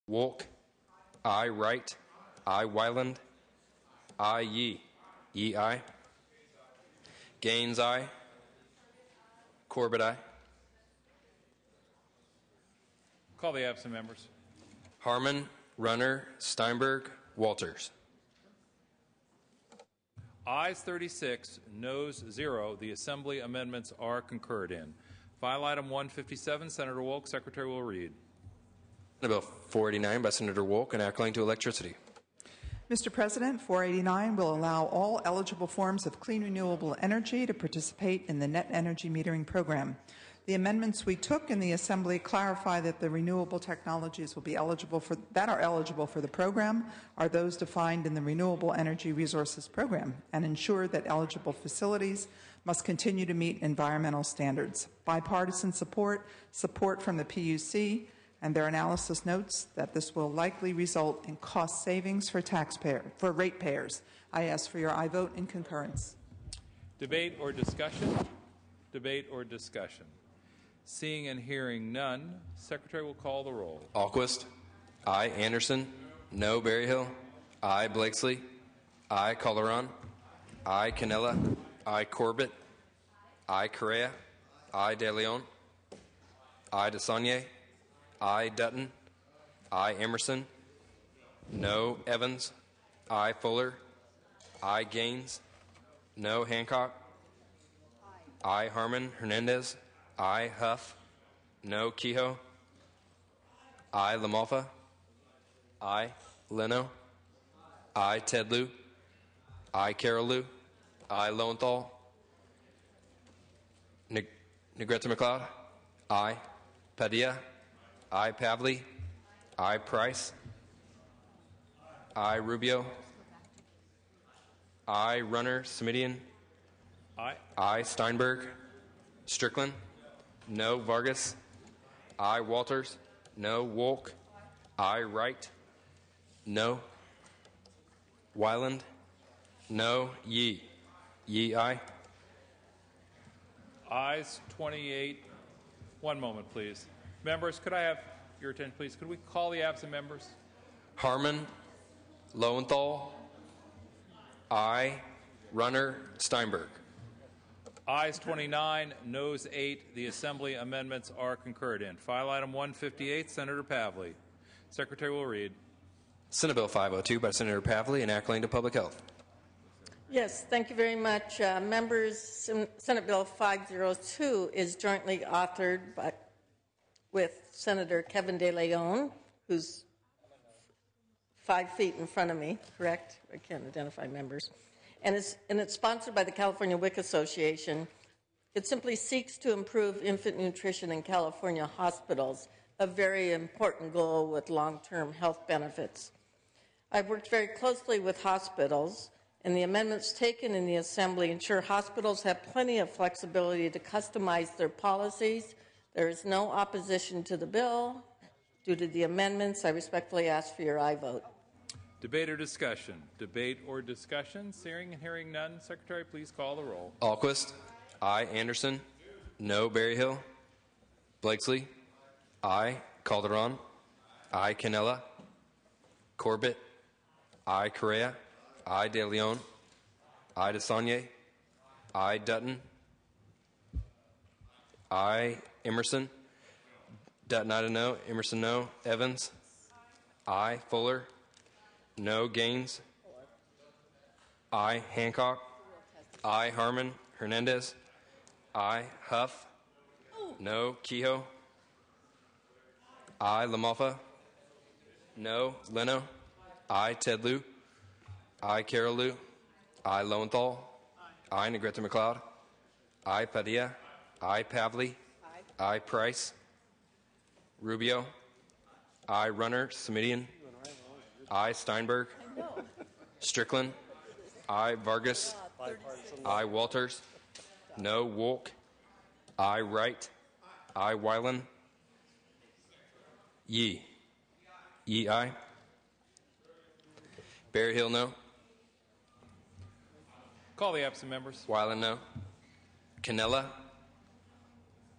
Wolk. I. Wright. I. Wyland. I. Yee. Yee, aye. Gaines, aye. Corbett, aye. Call the absent members. Harmon, Runner, Steinberg, Walters. Ayes 36, noes 0. The Assembly amendments are concurred in. File item 157, Senator Wolk. Secretary will read. Senate Bill 489 by Senator Wolk, enacting to electricity. Mr. President, 489 will allow all eligible forms of clean renewable energy to participate in the net energy metering program. The amendments we took in the Assembly clarify that the renewable technologies will be eligible for the program are those defined in the Renewable Energy Resources Program and ensure that eligible facilities must continue to meet environmental standards. Bipartisan support from the PUC, and their analysis notes that this will likely result in cost savings for ratepayers. I ask for your aye vote in concurrence. Debate or discussion? Debate or discussion? Seeing and hearing none, Secretary will call the roll. Alquist. I. Anderson. No. Berryhill. I. Blakesley. I. Calderon. I. Canella. I. Corbett. I. Correa. I. De Leon. I. DeSaulnier. I. Dutton. I. Emerson. No. Evans. I. Fuller. I. Gaines. No. Hancock. I. Harmon Hernandez. I. Huff. No. Kehoe. I. LaMalfa. I. Leno. I. Ted Lieu. I. Carol Lieu. I. Lowenthal. Negrete McLeod. I. Padilla. I. Pavley. I. Price. I. Rubio. I. Runner Simidian. Aye. I. Steinberg. Strickland. No. Vargas. I. Walters. No. Wolk. I. Wright. No. Wyland. No. Yee. Yee, aye. Ayes 28. One moment, please. Members, could I have your attention, please? Could we call the absent members? Harmon. Lowenthal. I. Runner Steinberg. Ayes 29, noes 8. The Assembly amendments are concurred in. File item 158, Senator Pavley. Secretary will read. Senate Bill 502 by Senator Pavley, enacting to public health. Yes, thank you very much. Members, Senate Bill 502 is jointly authored with Senator Kevin De Leon, who's 5 feet in front of me, correct? I can't identify members. And it's sponsored by the California WIC Association. It simply seeks to improve infant nutrition in California hospitals, a very important goal with long-term health benefits. I've worked very closely with hospitals, and the amendments taken in the Assembly ensure hospitals have plenty of flexibility to customize their policies. There is no opposition to the bill. Due to the amendments, I respectfully ask for your aye vote. Debate or discussion? Debate or discussion? Seeing and hearing none, Secretary, please call the roll. Alquist. I. Anderson. No. Berryhill. Blakesley. I. Calderon. I. Canella. Corbett. I. Correa. I. De Leon. I. DeSaulnier. I. Dutton. I. Emerson. Dutton, I don't know. Emerson, no. Evans. I. Fuller. No. Gaines. I. Hancock. I. Harmon Hernandez. I. Huff. No. Kehoe. I. LaMalfa. No. Leno. I. Ted Lieu. I. Carol Lieu. I. Lowenthal. I. Negrete McLeod. I. Padilla. I. Pavley. I. Price. Rubio. I. Runner Simidian. I. Steinberg. Strickland. I. Vargas. I. Walters. No. Wolk. I. Wright. I. Wyland. Yee. Yee, aye. Berryhill, no. Call the absent members. Wyland, no. Canella.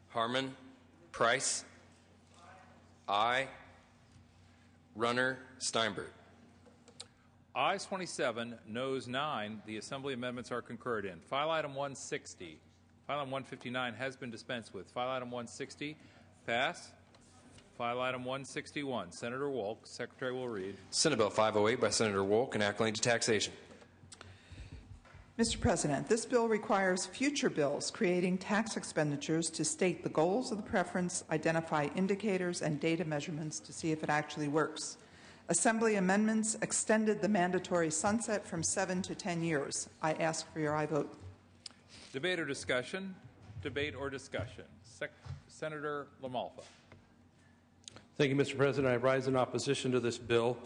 Harmon. Price. I. Runner, Steinberg. Ayes 27, noes 9. The Assembly amendments are concurred in. File item 160. File item 159 has been dispensed with. File item 160, pass. File item 161, Senator Wolk. Secretary will read. Senate Bill 508 by Senator Wolk, enacting to taxation. Mr. President, this bill requires future bills creating tax expenditures to state the goals of the preference, identify indicators and data measurements to see if it actually works. Assembly amendments extended the mandatory sunset from 7 to 10 years. I ask for your aye vote. Debate or discussion? Debate or discussion? Senator LaMalfa. Thank you, Mr. President. I rise in opposition to this bill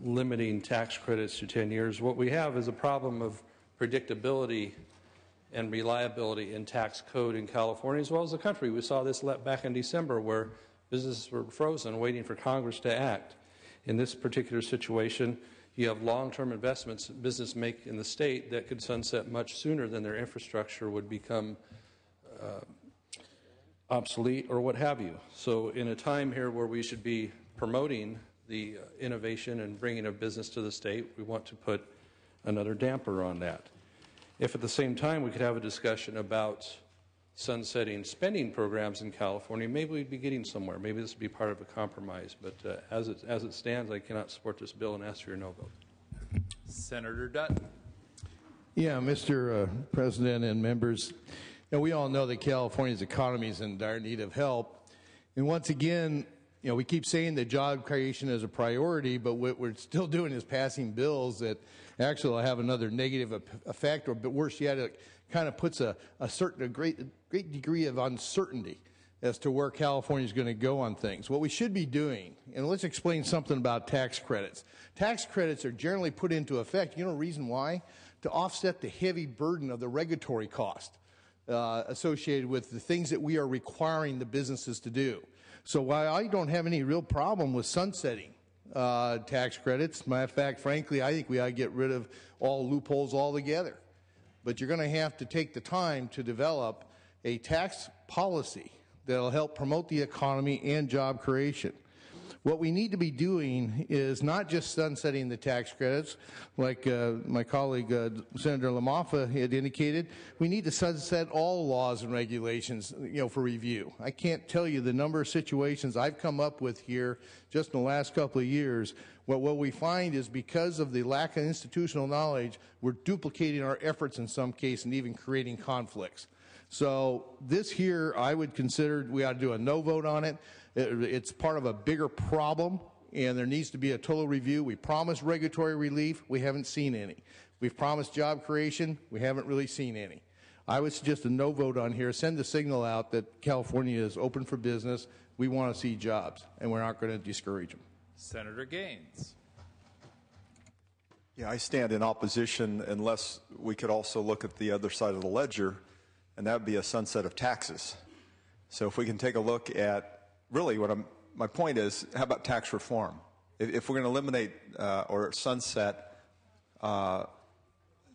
limiting tax credits to 10 years. What we have is a problem of predictability and reliability in tax code in California as well as the country. We saw this back in December where businesses were frozen waiting for Congress to act. In this particular situation, you have long-term investments business make in the state that could sunset much sooner than their infrastructure would become obsolete or what have you. So in a time here where we should be promoting the innovation and bringing of business to the state, we want to put another damper on that. If at the same time we could have a discussion about sunsetting spending programs in California, maybe we'd be getting somewhere. Maybe this would be part of a compromise. But as it stands, I cannot support this bill and ask for your no vote. Senator Dutton. Yeah, Mr. President and members, we all know that California's economy is in dire need of help. And once again, we keep saying that job creation is a priority, but what we're still doing is passing bills that actually will have another negative effect, or but worse yet, it kind of puts a great degree of uncertainty as to where California is going to go on things. What we should be doing, and let's explain something about tax credits. Tax credits are generally put into effect, the reason why? To offset the heavy burden of the regulatory cost associated with the things that we are requiring the businesses to do. So while I don't have any real problem with sunsetting tax credits, matter of fact, frankly, I think we ought to get rid of all loopholes altogether. But you're going to have to take the time to develop a tax policy that will help promote the economy and job creation. What we need to be doing is not just sunsetting the tax credits, like my colleague Senator LaMalfa had indicated. We need to sunset all laws and regulations, for review. I can't tell you the number of situations I've come up with here just in the last couple of years. What we find is because of the lack of institutional knowledge, we're duplicating our efforts in some case and even creating conflicts. So this here, I would consider we ought to do a no vote on it. It's part of a bigger problem, and there needs to be a total review. We promised regulatory relief. We haven't seen any. We've promised job creation. We haven't really seen any. I would suggest a no vote on here. Send the signal out that California is open for business. We want to see jobs, and we're not going to discourage them. Senator Gaines. Yeah, I stand in opposition unless we could also look at the other side of the ledger, and that would be a sunset of taxes. So if we can take a look at really my point is, how about tax reform? If we're going to eliminate or sunset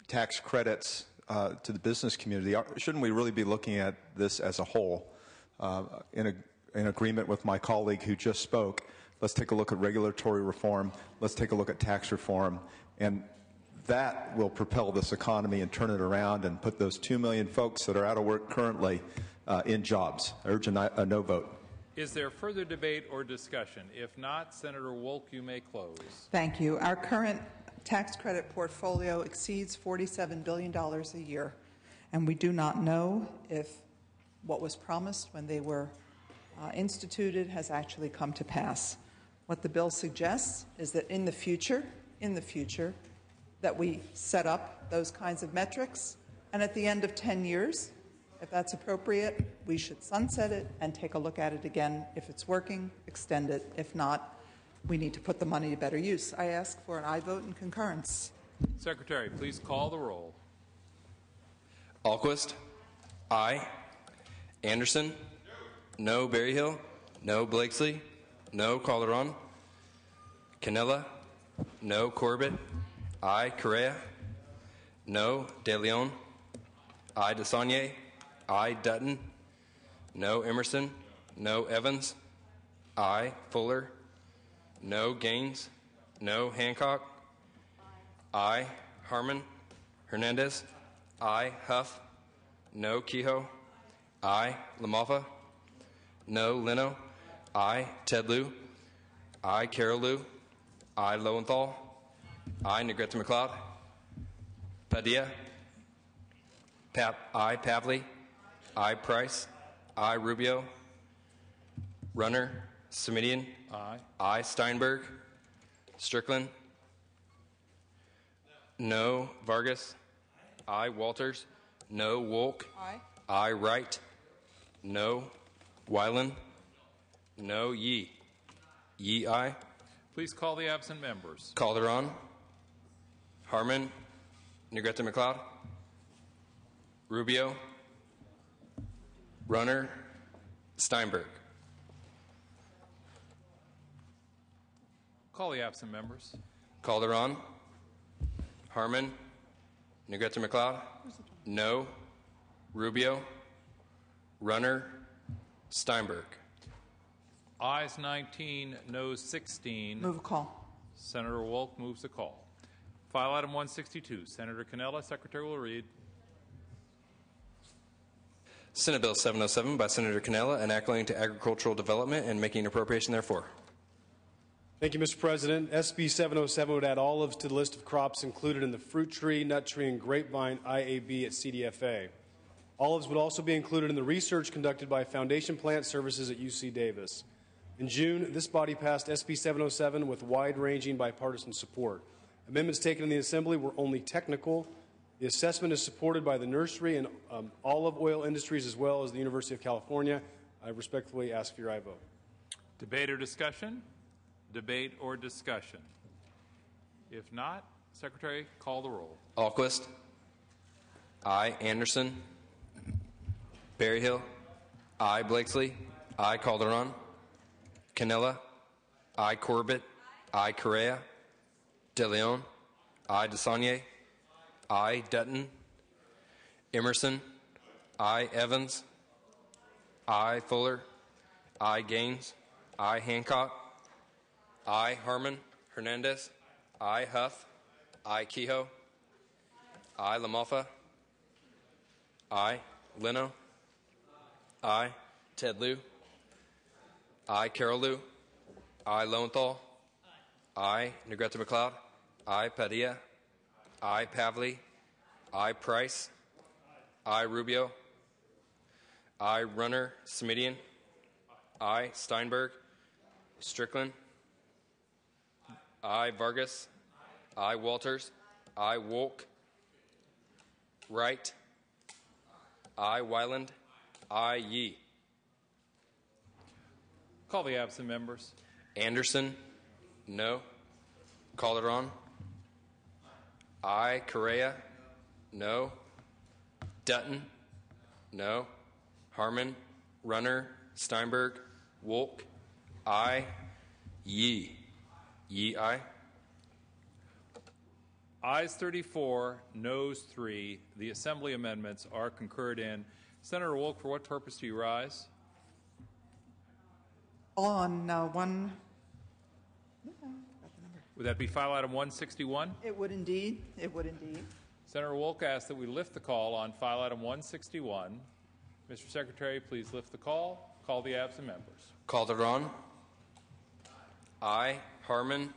tax credits to the business community, shouldn't we really be looking at this as a whole? In agreement with my colleague who just spoke, let's take a look at regulatory reform. Let's take a look at tax reform. And that will propel this economy and turn it around and put those 2 million folks that are out of work currently in jobs. I urge a no vote. Is there further debate or discussion? If not, Senator Wolk, you may close. Thank you. Our current tax credit portfolio exceeds $47 billion a year, and we do not know if what was promised when they were instituted has actually come to pass. What the bill suggests is that in the future, that we set up those kinds of metrics, and at the end of 10 years, if that's appropriate, we should sunset it and take a look at it again. If it's working, extend it. If not, we need to put the money to better use. I ask for an aye vote and concurrence. Secretary, please call the roll. Alquist? Aye. Anderson? No. Berryhill? No. Blakesley? No. Calderon? Canella? No. Corbett? Aye. Correa? No. De Leon? Aye. DeSaulnier? Aye. Dutton? No. Emerson? No. Evans? Aye. Fuller? No. Gaines? No. Hancock? Aye. Harmon? Hernandez? Aye. Huff? No. Kehoe? Aye. LaMalfa? No. Leno? Aye. Ted Lieu? Aye. Carol Lieu? Aye. Lowenthal? Aye. Negrete McLeod? Padilla? Aye. Pavley? Aye. Price? Aye. Rubio? Runner? Semidian? Aye. Aye. Steinberg? Strickland? No. Vargas? Aye. Walters? No. Wolk? Aye. Aye. Wright? No. Wyland? No. Yee? Yee, aye. Please call the absent members. Calderon? Harmon? Negrete McLeod? Rubio? Runner? Steinberg? Call the absent members. Calderon? Harmon? Negrete McLeod? No. Rubio? Runner? Steinberg? Ayes 19, noes 16. Move a call. Senator Wolk moves the call. File item 162. Senator Cannella, Secretary will read. Senate Bill 707 by Senator Cannella, enacting to agricultural development and making appropriation therefore. Thank you, Mr. President. SB 707 would add olives to the list of crops included in the fruit tree, nut tree, and grapevine IAB at CDFA. Olives would also be included in the research conducted by Foundation Plant Services at UC Davis. In June, this body passed SB 707 with wide-ranging bipartisan support. Amendments taken in the Assembly were only technical. The assessment is supported by the nursery and olive oil industries as well as the University of California. I respectfully ask for your aye vote. Debate or discussion? Debate or discussion? If not, Secretary, call the roll. Alquist? Aye. Anderson? Berryhill? Aye. Blakesley? Aye. Calderon? Cannella? Aye. Corbett? Aye. Correa? De Leon? Aye. DeSaulnier? Aye. Dutton? Emerson? Aye. Evans? Aye. Fuller? Aye. Gaines? Aye. Hancock? Aye. Harmon? Hernandez? Aye. Huff? Aye. Kehoe? Aye. LaMalfa? Aye. Leno? Aye. Ted Lieu? Aye. Carol Lieu? Aye. Lowenthal? Aye. Negrete McLeod? Aye. Padilla? Aye. Pavley? Aye. Price? Aye. Rubio? Aye. Runner? Semidian? Aye. Steinberg? Strickland? Aye. Vargas? Aye. Walters? Aye. Wolk? Wright? Aye. Wyland? Aye. Yee? Call the absent members. Anderson? No. Calderon? Aye. Correa? No. Dutton? No. Harmon? Runner? Steinberg? Wolk? Aye. Yee? Yee, aye. Ayes 34, noes 3. The Assembly amendments are concurred in. Senator Wolk, for what purpose do you rise? On one. Would that be file item 161? It would indeed. It would indeed. Senator Wolk asks that we lift the call on file item 161. Mr. Secretary, please lift the call. Call the absent members. Calderon? Aye. Harmon?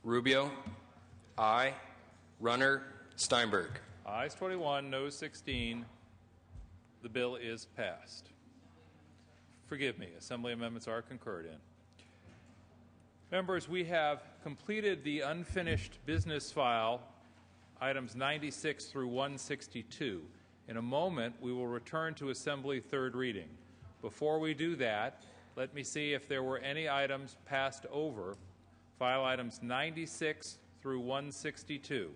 Rubio? Aye. Runner? Steinberg? Ayes 21, noes 16. The bill is passed. Forgive me, Assembly amendments are concurred in. Members, we have completed the unfinished business file, items 96 through 162. In a moment, we will return to Assembly third reading. Before we do that, let me see if there were any items passed over. File items 96 through 162.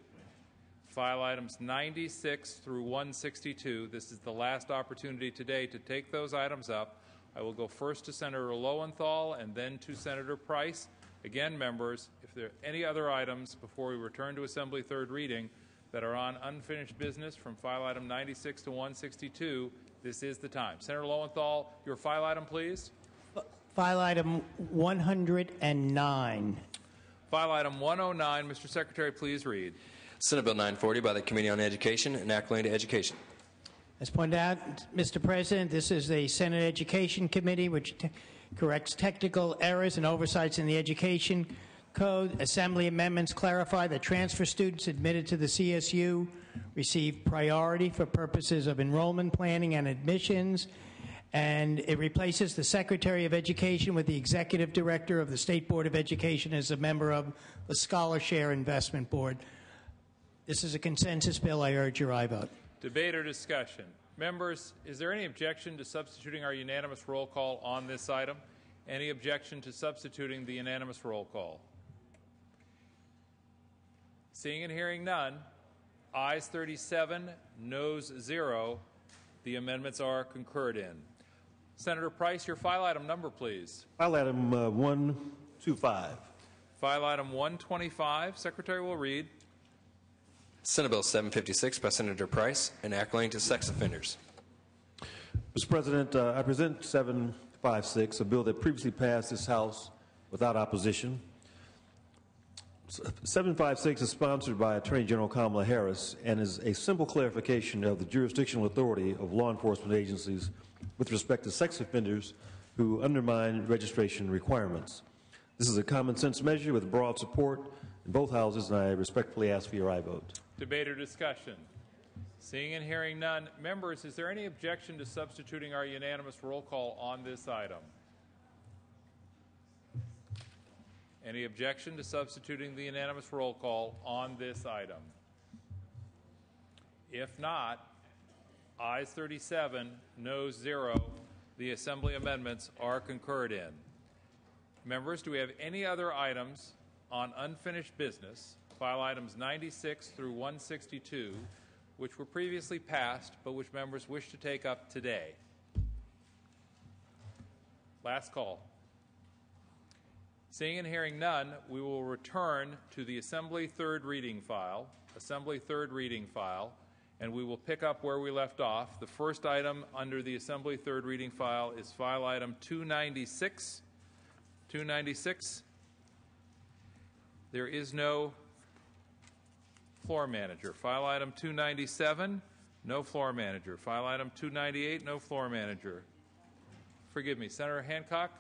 File items 96 through 162. This is the last opportunity today to take those items up. I will go first to Senator Lowenthal and then to Senator Price. Again, members, if there are any other items before we return to Assembly third reading that are on unfinished business from file item 96 to 162, this is the time. Senator Lowenthal, your file item, please. File item 109. File item 109. Mr. Secretary, please read. Senate Bill 940 by the Committee on Education and According to Education. As pointed out, Mr. President, this is the Senate Education Committee, which corrects technical errors and oversights in the Education Code. Assembly amendments clarify that transfer students admitted to the CSU receive priority for purposes of enrollment planning and admissions, and it replaces the Secretary of Education with the Executive Director of the State Board of Education as a member of the Scholar Share Investment Board. This is a consensus bill. I urge your aye vote. Debate or discussion? Members, is there any objection to substituting our unanimous roll call on this item? Any objection to substituting the unanimous roll call? Seeing and hearing none, ayes 37, noes 0. The amendments are concurred in. Senator Price, your file item number, please. File item 125. File item 125. Secretary will read. Senate Bill 756 by Senator Price, enacting to sex offenders. Mr. President, I present 756, a bill that previously passed this House without opposition. 756 is sponsored by Attorney General Kamala Harris and is a simple clarification of the jurisdictional authority of law enforcement agencies with respect to sex offenders who undermine registration requirements. This is a common sense measure with broad support in both houses, and I respectfully ask for your aye vote. Debate or discussion? Seeing and hearing none. Members, is there any objection to substituting our unanimous roll call on this item? Any objection to substituting the unanimous roll call on this item? If not, ayes 37, noes 0. The Assembly amendments are concurred in. Members, do we have any other items on unfinished business, file items 96 through 162, which were previously passed but which members wish to take up today? Last call. Seeing and hearing none, we will return to the Assembly third reading file, and we will pick up where we left off. The first item under the Assembly third reading file is file item 296. 296. There is no floor manager. File item 297, no floor manager. File item 298, no floor manager. Forgive me, Senator Hancock?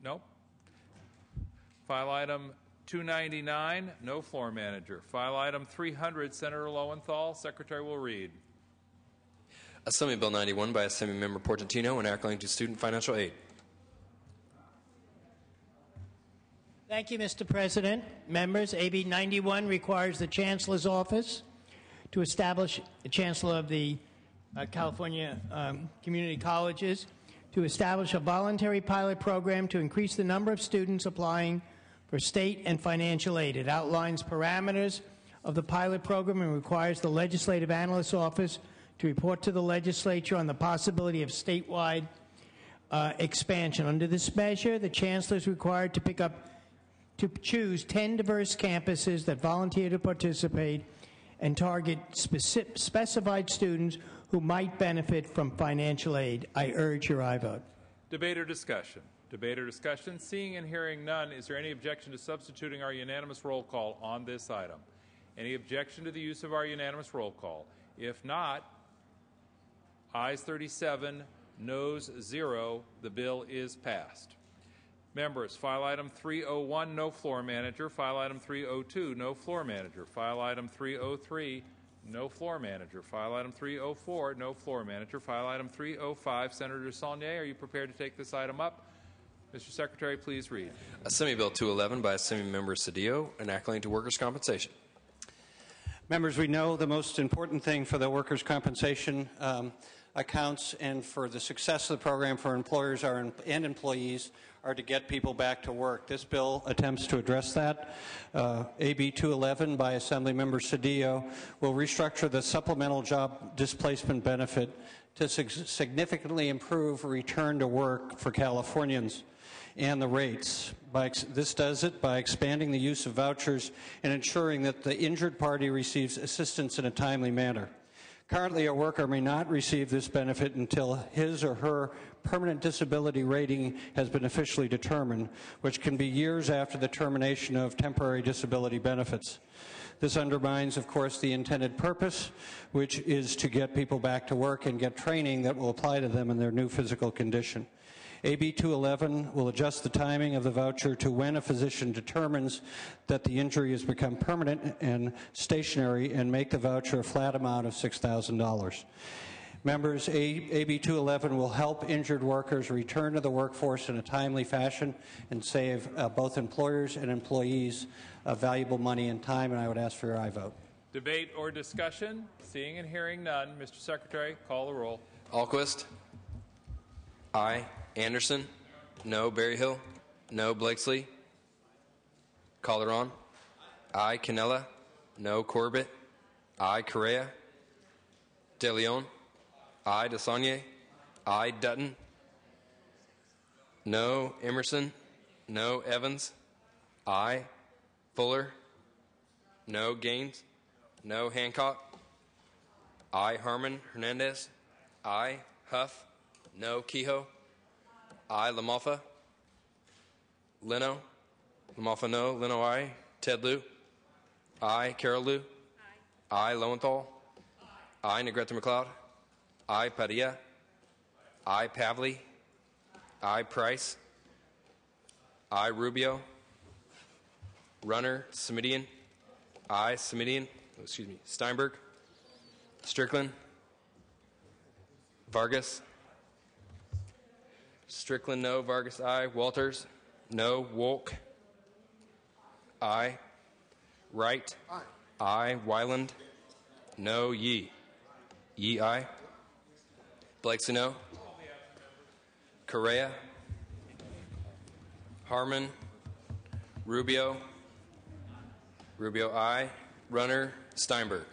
Nope. File item 299, no floor manager. File item 300, Senator Lowenthal. Secretary will read. Assembly Bill 91 by Assemblymember Portantino, enacting to student financial aid. Thank you, Mr. President. Members, AB 91 requires the Chancellor's Office to establish, the Chancellor of the California Community Colleges, to establish a voluntary pilot program to increase the number of students applying for state and financial aid. It outlines parameters of the pilot program and requires the Legislative Analyst's Office to report to the legislature on the possibility of statewide expansion. Under this measure, the Chancellor is required to choose 10 diverse campuses that volunteer to participate and target specified students who might benefit from financial aid. I urge your aye vote. Debate or discussion? Debate or discussion? Seeing and hearing none, is there any objection to substituting our unanimous roll call on this item? Any objection to the use of our unanimous roll call? If not, ayes 37, noes 0. The bill is passed. Members, file item 301, no floor manager. File item 302, no floor manager. File item 303, no floor manager. File item 304, no floor manager. File item 305, Senator Saulnier, are you prepared to take this item up? Mr. Secretary, please read. Assembly Bill 211 by Assemblymember Cedillo, enacting to workers' compensation. Members, we know the most important thing for the workers' compensation accounts and for the success of the program for employers and employees are to get people back to work. This bill attempts to address that. AB 211 by Assemblymember Cedillo will restructure the supplemental job displacement benefit to significantly improve return to work for Californians and the rates. This does it by expanding the use of vouchers and ensuring that the injured party receives assistance in a timely manner. Currently, a worker may not receive this benefit until his or her permanent disability rating has been officially determined, which can be years after the termination of temporary disability benefits. This undermines, of course, the intended purpose, which is to get people back to work and get training that will apply to them in their new physical condition. AB 211 will adjust the timing of the voucher to when a physician determines that the injury has become permanent and stationary and make the voucher a flat amount of $6,000. Members, AB 211 will help injured workers return to the workforce in a timely fashion and save both employers and employees valuable money and time, and I would ask for your aye vote. Debate or discussion? Seeing and hearing none. Mr. Secretary, call the roll. Alquist. Aye. Anderson. No. Berryhill. No. Blakesley. Calderon. Aye. Cannella. No. Corbett. Aye. Correa. De Leon. Aye. DeSaulnier. Aye. Dutton. No. Emerson. No. Evans. Aye. Fuller. No. Gaines. No. Hancock. Aye. Harmon. Hernandez. Aye. Huff. No. Kehoe. Aye. LaMalfa. Leno. LaMalfa no. Leno aye. Ted Lieu. Aye. Carol Lieu. Aye. Lowenthal. Aye. Negrete McLeod. Aye. Padilla. Aye. Pavley. Aye. Price. Aye. Rubio. Runner. Simidian. Aye. Simidian. Excuse me. Steinberg. Strickland. Vargas. Strickland, no. Vargas, aye. Walters, no. Wolk, aye. Wright, aye. Wyland, no. Yee, aye. Blakesley, no. Correa, Harmon, Rubio, aye. Runner, Steinberg.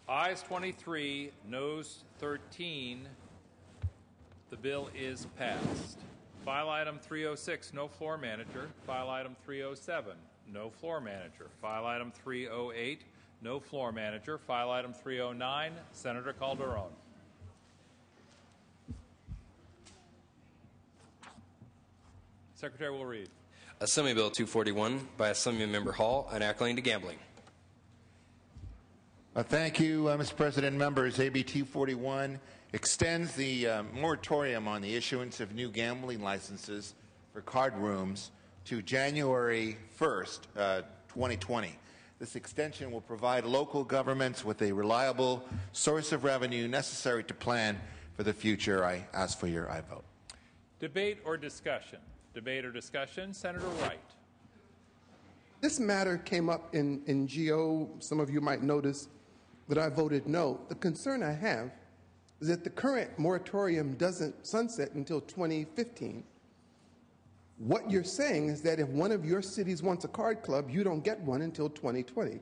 Ayes 23, noes 13. The bill is passed. File item 306, no floor manager. File item 307, no floor manager. File item 308, no floor manager. File item 309, Senator Calderon. Secretary will read. Assembly Bill 241 by Assemblymember Hall, enacting to gambling. Thank you, Mr. President. Members, AB 241 extends the moratorium on the issuance of new gambling licenses for card rooms to January 1st, 2020. This extension will provide local governments with a reliable source of revenue necessary to plan for the future. I ask for your aye vote. Debate or discussion? Debate or discussion? Senator Wright. This matter came up in GO. Some of you might notice that I voted no. The concern I have is that the current moratorium doesn't sunset until 2015. What you're saying is that if one of your cities wants a card club, you don't get one until 2020.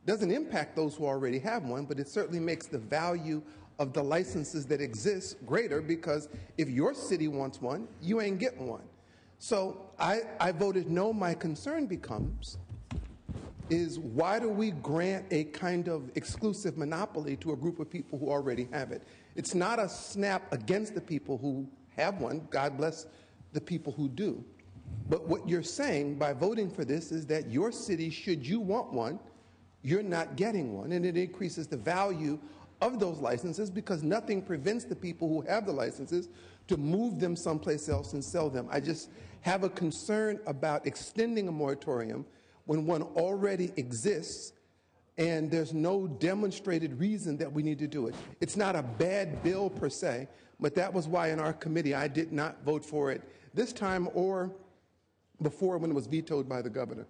Doesn't impact those who already have one, but it certainly makes the value of the licenses that exist greater, because if your city wants one, you ain't getting one. So I voted no. My concern becomes is, why do we grant a kind of exclusive monopoly to a group of people who already have it? It's not a snap against the people who have one. God bless the people who do. But what you're saying by voting for this is that your city, should you want one, you're not getting one, and it increases the value of those licenses, because nothing prevents the people who have the licenses to move them someplace else and sell them. I just have a concern about extending a moratorium when one already exists and there's no demonstrated reason that we need to do it. It's not a bad bill per se, but that was why in our committee I did not vote for it this time or before, when it was vetoed by the governor.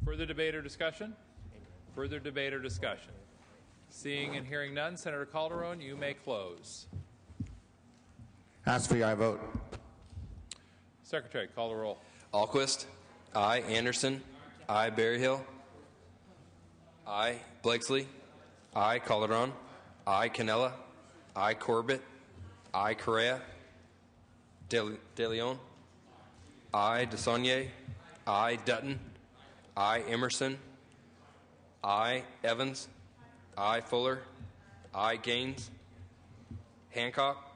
Further debate or discussion? Further debate or discussion? Seeing and hearing none, Senator Calderon, you may close. Ask for your aye vote. Secretary, call the roll. Alquist. Aye. Anderson. Aye. Berryhill. Aye. Blakesley. Aye. Calderon. Aye. Cannella. Aye. Corbett. Aye. Correa. De Leon. Aye. DeSaulnier. Aye. Dutton. Aye. Emerson. Aye. Evans. I. Fuller, I. Gaines, Hancock,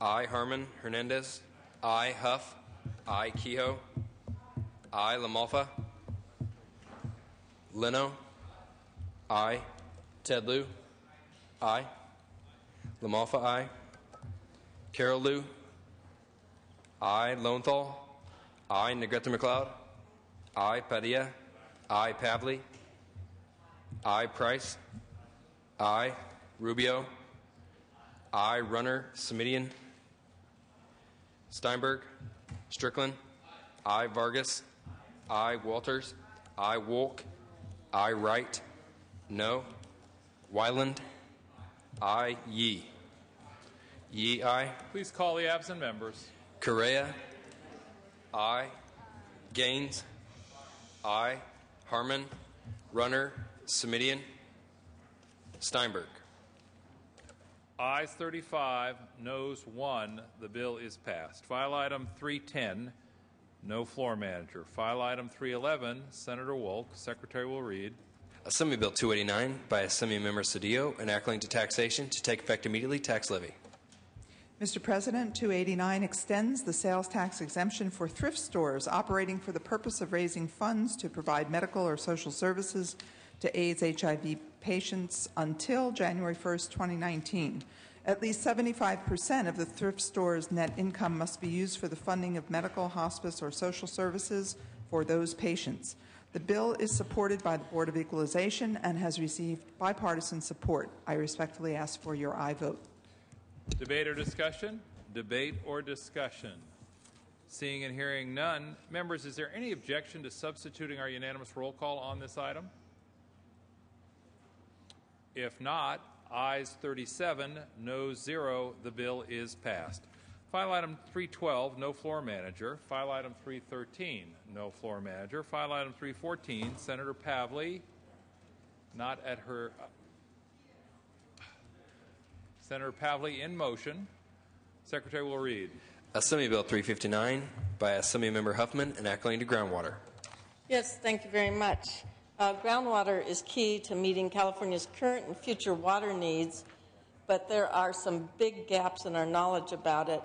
I. Harmon Hernandez, I. Huff, I. Kehoe, I. LaMalfa, Leno, I. Ted Lieu, I. LaMalfa, I. Carol Liu, I. Lowenthal, I. Negrete McLeod, I. Padilla, I. Pavley, I. Price, I. Rubio, I. Runner Semidian, Steinberg, Strickland, I. Vargas, I. Walters, I. Wolk, I. Wright, no. Wyland, I. Yee. Yee, I. Please call the absent members. Correa, I. Gaines, I. Harmon, Runner, Semidian, Steinberg. Ayes 35, noes 1. The bill is passed. File item 310, no floor manager. File item 311, Senator Wolk. Secretary will read. Assembly Bill 289 by Assembly Member Cedillo, enacting to taxation to take effect immediately. Tax levy. Mr. President, 289 extends the sales tax exemption for thrift stores operating for the purpose of raising funds to provide medical or social services to AIDS HIV patients until January 1st, 2019. At least 75% of the thrift store's net income must be used for the funding of medical, hospice, or social services for those patients. The bill is supported by the Board of Equalization and has received bipartisan support. I respectfully ask for your aye vote. Debate or discussion? Debate or discussion? Seeing and hearing none. Members, is there any objection to substituting our unanimous roll call on this item? If not, ayes 37, noes 0. The bill is passed. File item 312, no floor manager. File item 313, no floor manager. File item 314, Senator Pavley, not at her. Senator Pavley in motion. Secretary will read. Assembly Bill 359 by Assembly Member Huffman, enacting to groundwater. Yes, thank you very much. Groundwater is key to meeting California's current and future water needs, but there are some big gaps in our knowledge about it.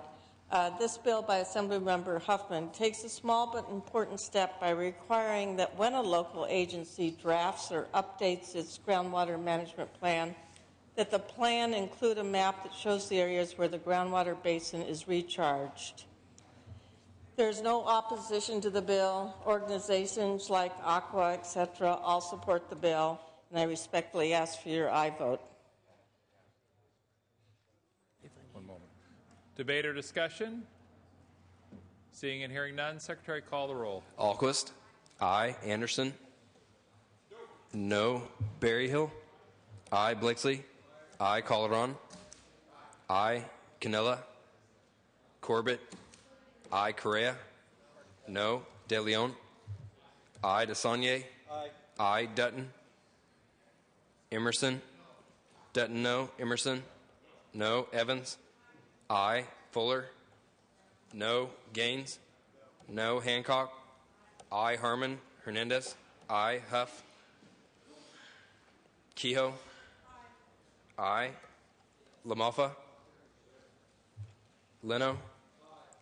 This bill by Assemblymember Huffman takes a small but important step by requiring that when a local agency drafts or updates its groundwater management plan, that the plan include a map that shows the areas where the groundwater basin is recharged. There's no opposition to the bill. Organizations like Aqua, etc., all support the bill, and I respectfully ask for your aye vote. One moment. Debate or discussion? Seeing and hearing none, Secretary, call the roll. Alquist, aye. Anderson, no. Berryhill, aye. Blakeslee, aye. Calderon, aye. Canella, Corbett, aye. Correa, no. De Leon, aye. DeSaulnier, aye. Dutton, Emerson, Dutton, no. Emerson, no. Evans, aye. Fuller, no. Gaines, no. Hancock, aye. Harmon Hernandez, aye. Huff, Kehoe, aye. LaMalfa, Leno,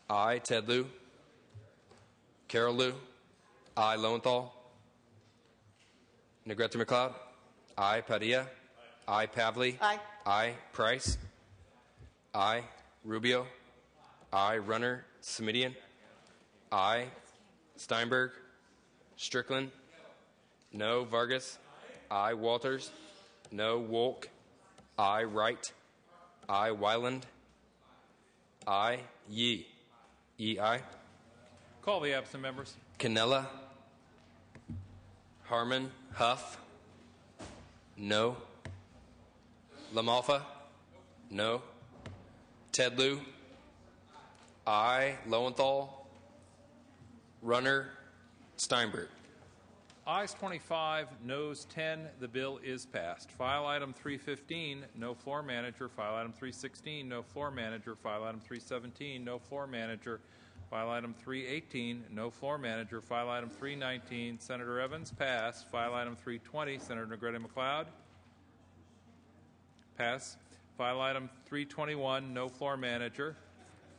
aye. Ted Lieu, Carol Liu, aye. Lowenthal, Negrete McLeod, aye. Padilla, aye. Pavley, aye. Price, aye. Rubio, aye. Runner Semidian, aye. Steinberg, Strickland, no. Vargas, aye. Walters, no. Wolk, aye. Wright, aye. Wyland, aye. Yee. Yee, aye. Call the absent members. Canella, Harmon, Huff, no. LaMalfa, no. Ted Lieu, aye. Lowenthal, Runner, Steinberg. Ayes 25, noes 10. The bill is passed. File item 315, no floor manager. File item 316, no floor manager. File item 317, no floor manager. File item 318, no floor manager. File item 319, Senator Evans, passed. File item 320, Senator Negrete McLeod. pass. File item 321, no floor manager.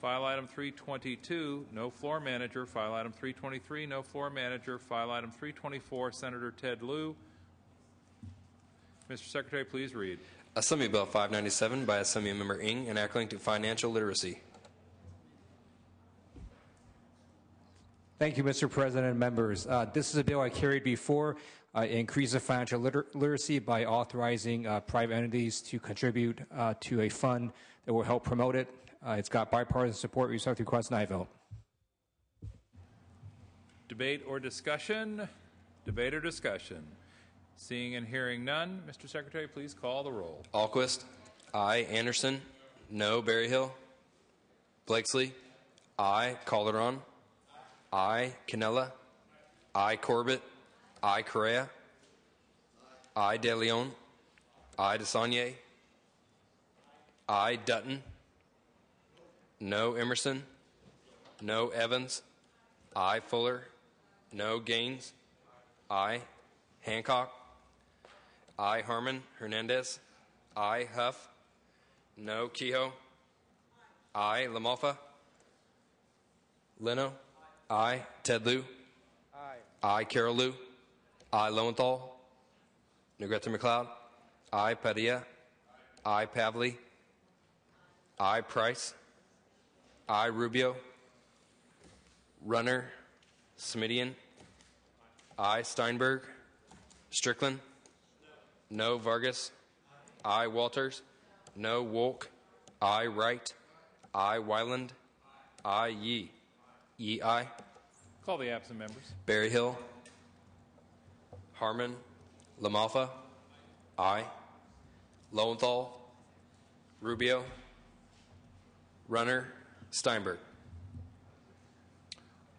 File item 322, no floor manager. File item 323, no floor manager. File item 324, Senator Ted Lieu. Mr. Secretary, please read. Assembly Bill 597 by Assembly Member Ng, enacting to financial literacy. Thank you, Mr. President and members. This is a bill I carried before. Increase of financial literacy by authorizing private entities to contribute to a fund that will help promote it. It's got bipartisan support. We respect the request, and I vote. Debate or discussion? Debate or discussion? Seeing and hearing none, Mr. Secretary, please call the roll. Alquist. Aye. Anderson. No. Berryhill. Blakesley. Aye. Calderon. Aye. Cannella. Aye. Corbett. Aye. Correa. Aye. De Leon. Aye. DeSaulnier. Aye. Dutton. No. Emerson. No. Evans. Aye. Fuller. No. Gaines. Aye. Hancock. Aye. Harmon. Hernandez. Aye. Huff. No. Kehoe. Aye. LaMalfa. Leno. Aye. Ted Lieu. Aye. Carol Lieu. Aye. Lowenthal. Negrete McLeod. Aye. Padilla. Aye. Pavley. Aye. Price. Aye. Rubio. Runner. Smidian. Aye. Steinberg. Strickland. No. Vargas. Aye. Walters. No. Wolk. Aye. Wright. Aye. Wyland. Aye. Yee. Yee. Aye. Call the absent members. Berryhill. Harmon. LaMalfa. Aye. Lowenthal. Rubio. Runner. Steinberg.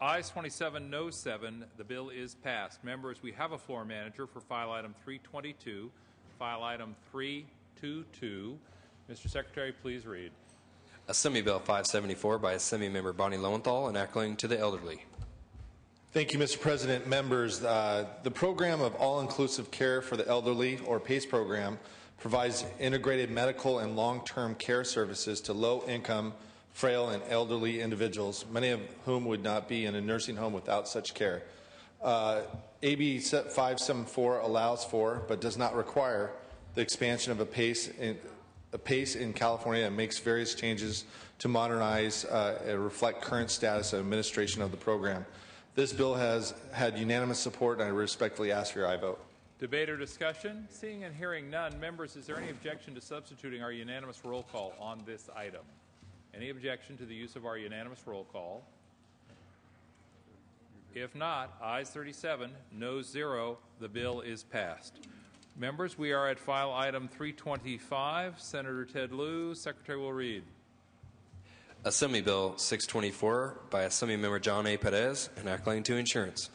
Ayes 27, noes 7. The bill is passed. Members, we have a floor manager for file item 322. File item 322. Mr. Secretary, please read. Assembly Bill 574 by Assembly Member Bonnie Lowenthal, enacting to the elderly. Thank you, Mr. President. Members, the program of All-Inclusive Care for the Elderly, or PACE program, provides integrated medical and long-term care services to low-income, frail, and elderly individuals, many of whom would not be in a nursing home without such care. AB 574 allows for, but does not require, the expansion of a PACE in California and makes various changes to modernize and reflect current status of administration of the program. This bill has had unanimous support, and I respectfully ask for your aye vote. Debate or discussion? Seeing and hearing none, members, is there any objection to substituting our unanimous roll call on this item? Any objection to the use of our unanimous roll call? If not, ayes 37, noes 0. The bill is passed. Members, we are at file item 325. Senator Ted Lieu. Secretary will read. Assembly Bill 624 by Assembly Member John A. Perez, enacting to insurance.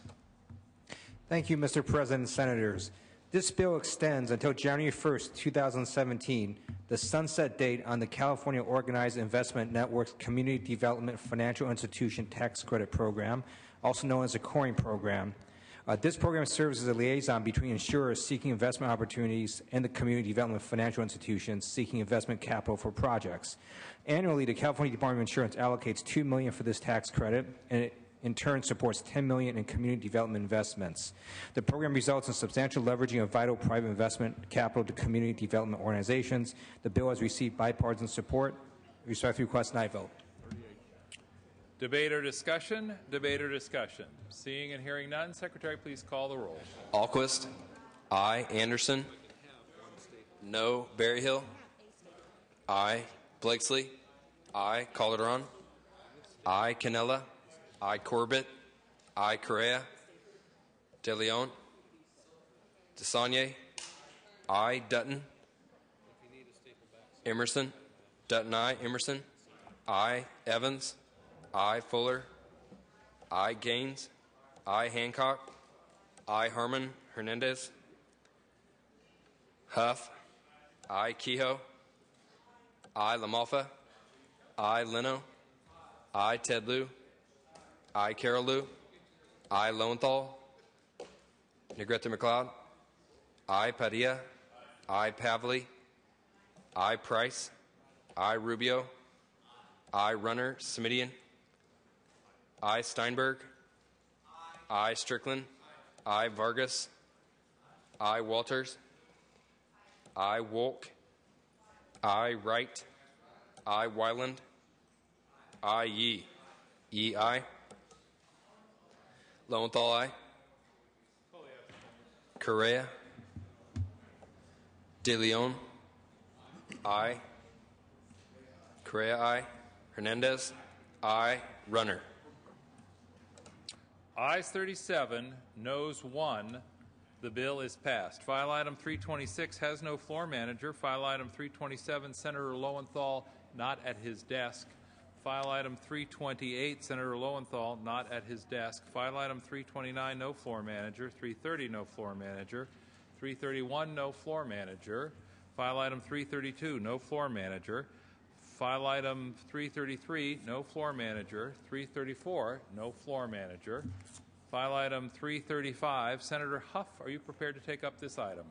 Thank you, Mr. President and Senators. This bill extends until January 1st, 2017, the sunset date on the California Organized Investment Network's Community Development Financial Institution Tax Credit Program, also known as the CORING program. This program serves as a liaison between insurers seeking investment opportunities and the community development financial institutions seeking investment capital for projects. Annually, the California Department of Insurance allocates $2 million for this tax credit, and it in turn supports $10 million in community development investments. The program results in substantial leveraging of vital private investment capital to community development organizations. The bill has received bipartisan support. I respectfully request an aye vote. Debate or discussion? Debate or discussion? Seeing and hearing none, Secretary, please call the roll. Alquist. Aye. Anderson. No. Berryhill. Aye. Blakesley. Aye. Calderon. Aye. Cannella. Aye. Corbett. Aye. Correa. De Leon. DeSaulnier. Aye. Dutton. Emerson. Dutton. Aye. Emerson. Aye. Evans. Aye. Fuller. Aye. Gaines. Aye. Hancock. Aye. Harmon. Hernandez. Huff. Aye. Kehoe. Aye. LaMalfa. Aye. Leno. Aye. Ted Lieu. Aye. Carol Lieu. Aye. Lowenthal. Negrete McLeod. Aye. Padilla. Aye. Pavley. I. Price. I. Rubio. I. Runner, Semidion. I. Steinberg. I. Strickland. I. Vargas. I. Walters. I. Wolk. I. Wright. I. Wyland. I. Yee. Yee, aye. Lowenthal, aye. Correa. De Leon. Aye. Correa, aye. Hernandez. Aye. Runner. Ayes 37, noes 1. The bill is passed. File item 326 has no floor manager. File item 327, Senator Lowenthal not at his desk. File item 328, Senator Lowenthal not at his desk. File item 329, no floor manager. 330, no floor manager. 331, no floor manager. File item 332, no floor manager. File item 333, no floor manager. 334, no floor manager. File item 335, Senator Huff, are you prepared to take up this item?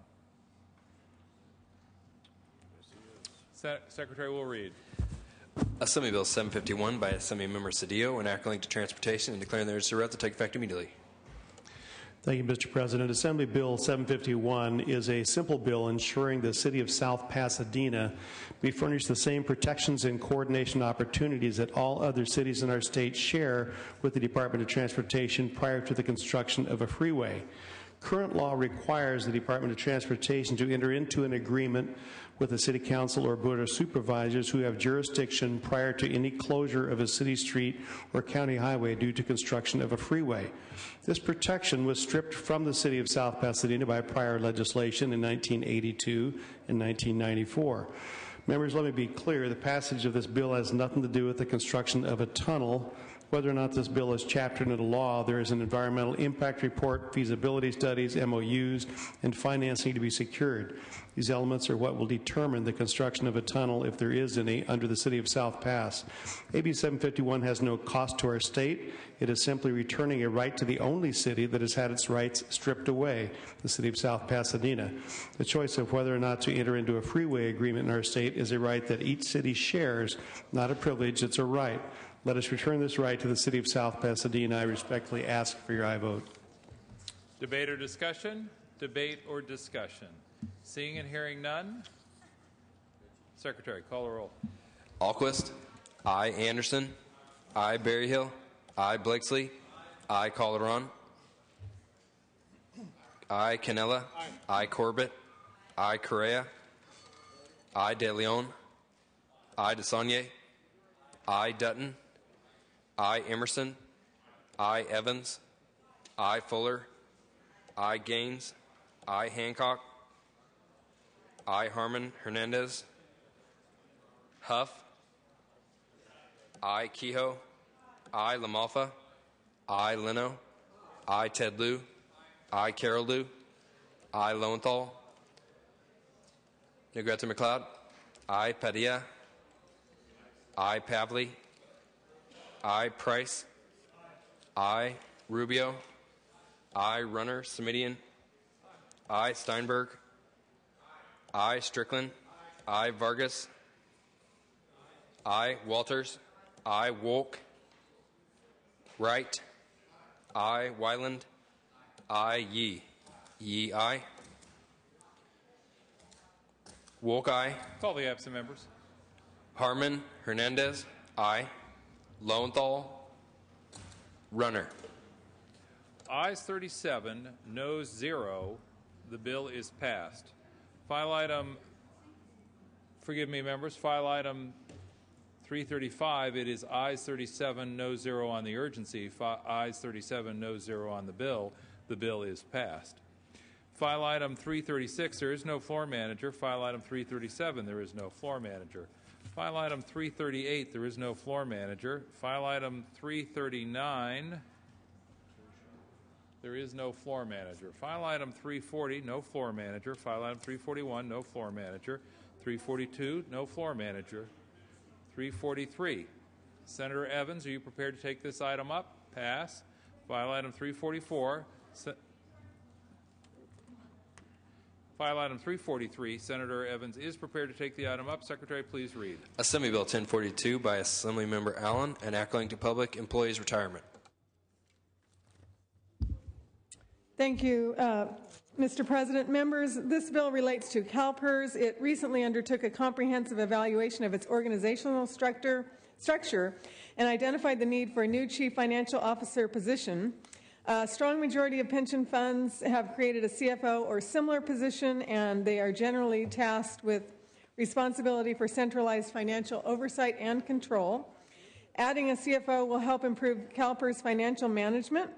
Secretary will read. Assembly Bill 751 by Assembly Member Cedillo, enacting to transportation and declaring the emergency to take effect immediately. Thank you, Mr. President. Assembly Bill 751 is a simple bill ensuring the City of South Pasadena be furnished the same protections and coordination opportunities that all other cities in our state share with the Department of Transportation prior to the construction of a freeway. Current law requires the Department of Transportation to enter into an agreement with the City Council or Board of Supervisors who have jurisdiction prior to any closure of a city street or county highway due to construction of a freeway. This protection was stripped from the City of South Pasadena by prior legislation in 1982 and 1994. Members, let me be clear. The passage of this bill has nothing to do with the construction of a tunnel. Whether or not this bill is chaptered into law, there is an environmental impact report, feasibility studies, MOUs, and financing to be secured. These elements are what will determine the construction of a tunnel, if there is any, under the City of South Pass. AB 751 has no cost to our state. It is simply returning a right to the only city that has had its rights stripped away, the City of South Pasadena. The choice of whether or not to enter into a freeway agreement in our state is a right that each city shares, not a privilege, it's a right. Let us return this right to the City of South Pasadena. I respectfully ask for your aye vote. Debate or discussion? Debate or discussion? Seeing and hearing none. Secretary, call the roll. Alquist. I. Anderson. I. Berryhill. I. Blakesley. I. Calderon. I. Canella. I. Corbett. I. Correa. I. De Leon. I. DeSaulnier. I. Dutton. I. Emerson. I. Evans. I. Fuller. I. Gaines. I. Hancock. I. Harmon Hernandez. Huff. I. Kehoe. I. LaMalfa. I. Leno. I. Ted Lieu. I. Carol Lieu. I. Lowenthal. Negrete McLeod. I. Padilla. I. Pavley. I. Price. I. Rubio. I. Runner, Semidion. I. Steinberg. I. Strickland. I. Vargas. I. Walters. I. Wolk. Wright. I. Wyland. I. Yee. Yee, aye. Wolk, aye. Call the absent members. Harmon Hernandez, aye. Lowenthal. Runner. Ayes 37, noes 0. The bill is passed. File item, forgive me, members, file item 335, it is ayes 37, no 0 on the urgency. Ayes 37, no 0 on the bill. The bill is passed. File item 336, there is no floor manager. File item 337, there is no floor manager. File item 338, there is no floor manager. File item 339, there is no floor manager. File item 340, no floor manager. File item 341, no floor manager. 342, no floor manager. 343. Senator Evans, are you prepared to take this item up? Pass. File item 344. File item 343. Senator Evans is prepared to take the item up. Secretary, please read. Assembly Bill 1042 by Assemblymember Allen, enacting to public employees' retirement. Thank you, Mr. President. Members, this bill relates to CalPERS. It recently undertook a comprehensive evaluation of its organizational structure and identified the need for a new chief financial officer position. A strong majority of pension funds have created a CFO or similar position, and they are generally tasked with responsibility for centralized financial oversight and control. Adding a CFO will help improve CalPERS financial management.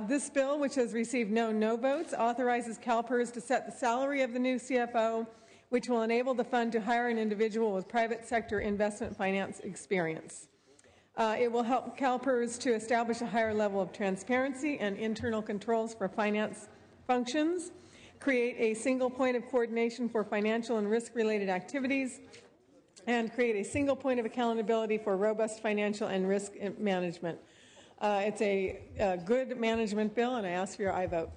This bill, which has received no votes, authorizes CalPERS to set the salary of the new CFO, which will enable the fund to hire an individual with private sector investment finance experience. It will help CalPERS to establish a higher level of transparency and internal controls for finance functions, create a single point of coordination for financial and risk-related activities, and create a single point of accountability for robust financial and risk management. It's a good management bill, and I ask for your aye vote.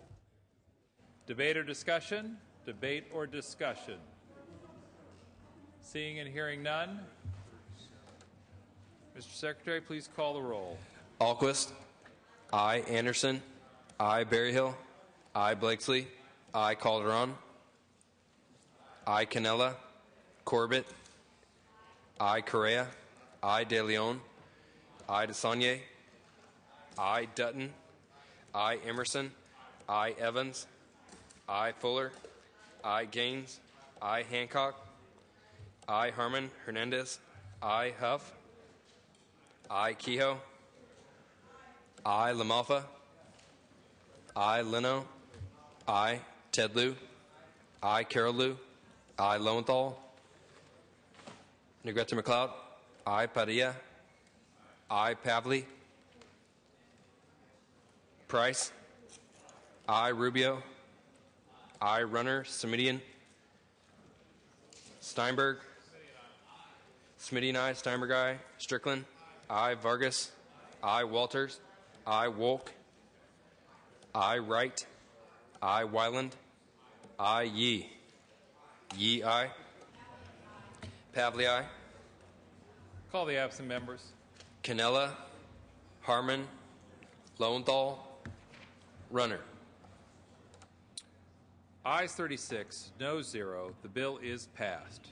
Debate or discussion? Debate or discussion? Seeing and hearing none. Mr. Secretary, please call the roll. Alquist. Aye. Anderson. Aye. Berryhill. Aye. Blakesley. Aye. Calderon. Aye. Cannella. Corbett. Aye. Correa. Aye. De Leon. Aye. DeSaulnier. Aye. Dutton. Aye. Emerson. Aye. Evans. Aye. Fuller. Aye. Gaines. Aye. Hancock. Aye. Harmon. Hernandez. Aye. Huff. Aye. Kehoe. Aye. LaMalfa. Aye. Leno. Aye. Ted Lieu. Aye. Carol Lieu. Aye. Lowenthal. Negrete McLeod. Aye. Padilla. Aye. Pavley. Price. Aye. Rubio. Aye. Runner. Semidian. Steinberg. Smitty aye. Steinberg aye. Strickland. Aye. Vargas. Aye. Walters. Aye. Wolk. Aye. Wright. Aye. Wyland. Aye. Yee. Yee aye. Pavley aye. Call the absent members. Cannella. Harmon. Lowenthal. Runner. Ayes 36, noes 0. The bill is passed.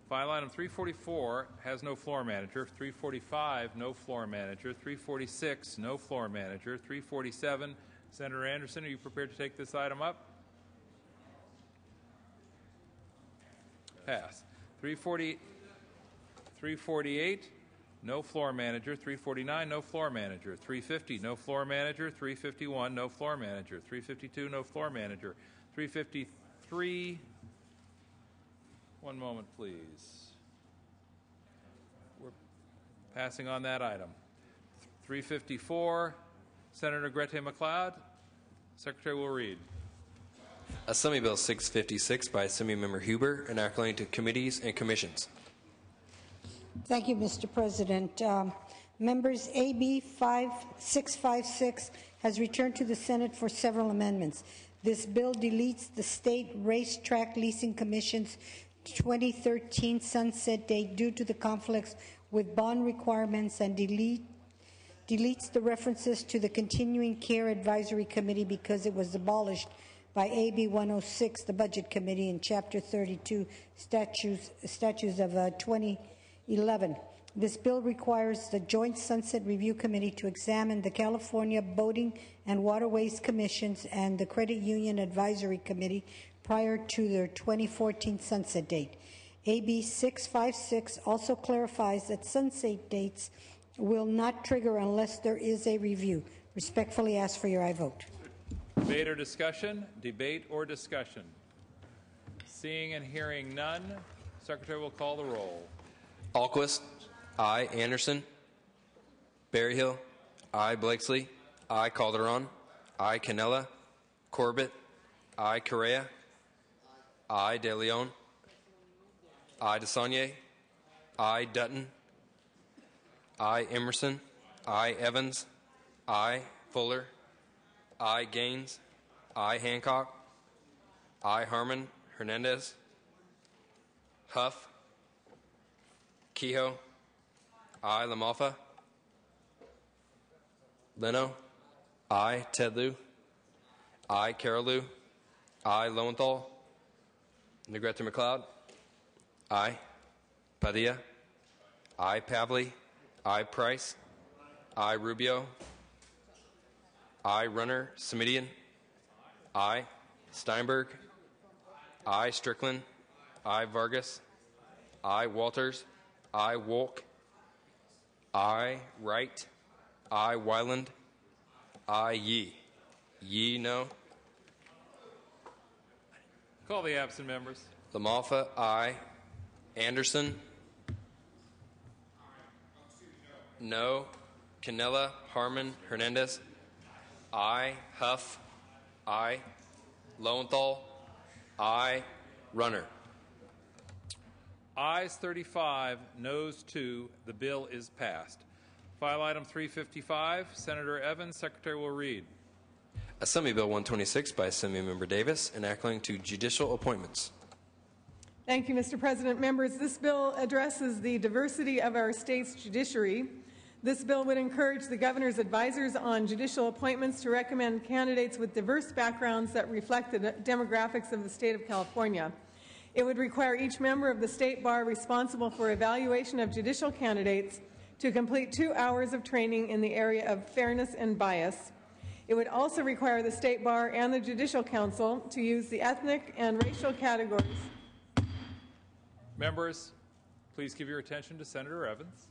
File item 344 has no floor manager. 345, no floor manager. 346, no floor manager. 347, Senator Anderson, are you prepared to take this item up? Pass. 348, no floor manager. 349, no floor manager. 350, no floor manager. 351, no floor manager. 352, no floor manager. 353, one moment, please. We're passing on that item. 354, Senator Negrete McLeod. Secretary will read. Assembly Bill 656 by Assemblymember Huber, enacting to committees and commissions. Thank you, Mr. President. Members, AB 656 has returned to the Senate for several amendments. This bill deletes the State Racetrack Leasing Commission's 2013 sunset date due to the conflicts with bond requirements and deletes the references to the Continuing Care Advisory Committee because it was abolished by AB 106, the Budget Committee, in Chapter 32, Statutes of 2011. This bill requires the Joint Sunset Review Committee to examine the California Boating and Waterways Commissions and the Credit Union Advisory Committee prior to their 2014 sunset date. AB 656 also clarifies that sunset dates will not trigger unless there is a review. Respectfully ask for your aye vote. Debate or discussion? Debate or discussion? Seeing and hearing none, Secretary will call the roll. Alquist. Aye. Anderson. Berryhill. Aye. Blakesley. Aye. Calderon. Aye. Cannella. Corbett. Aye. Correa. Aye. De Leon. Aye. DeSaulnier. Aye. Dutton. Aye. Emerson. Aye. Evans. Aye. Fuller. Aye. Gaines. Aye. Hancock. I. Harmon Hernandez. Huff. Kehoe. I. LaMalfa. Leno. I. Ted Lieu. I. Carol Liu. I. Lowenthal. Negrete McLeod. I. Padilla. I. Pavley. I. Price. I. Rubio. I. Runner Semidian. I. Steinberg. I. Strickland. I. Vargas. I. Walters. I. Wolk. I. Wright. I. Wyland. I. Yee. Yee, no. Call the absent members. LaMalfa, I. Anderson. No. Canella, Harmon, Hernandez. I. Huff. I. Lowenthal. I. Runner. Ayes 35, noes 2. The bill is passed. File item 355, Senator Evans. Secretary will read. Assembly Bill 126 by Assemblymember Davis, enacting to judicial appointments. Thank you, Mr. President. Members, this bill addresses the diversity of our state's judiciary. This bill would encourage the governor's advisors on judicial appointments to recommend candidates with diverse backgrounds that reflect the demographics of the state of California. It would require each member of the state bar responsible for evaluation of judicial candidates to complete 2 hours of training in the area of fairness and bias. It would also require the state bar and the Judicial Council to use the ethnic and racial categories. Members, please give your attention to Senator Evans.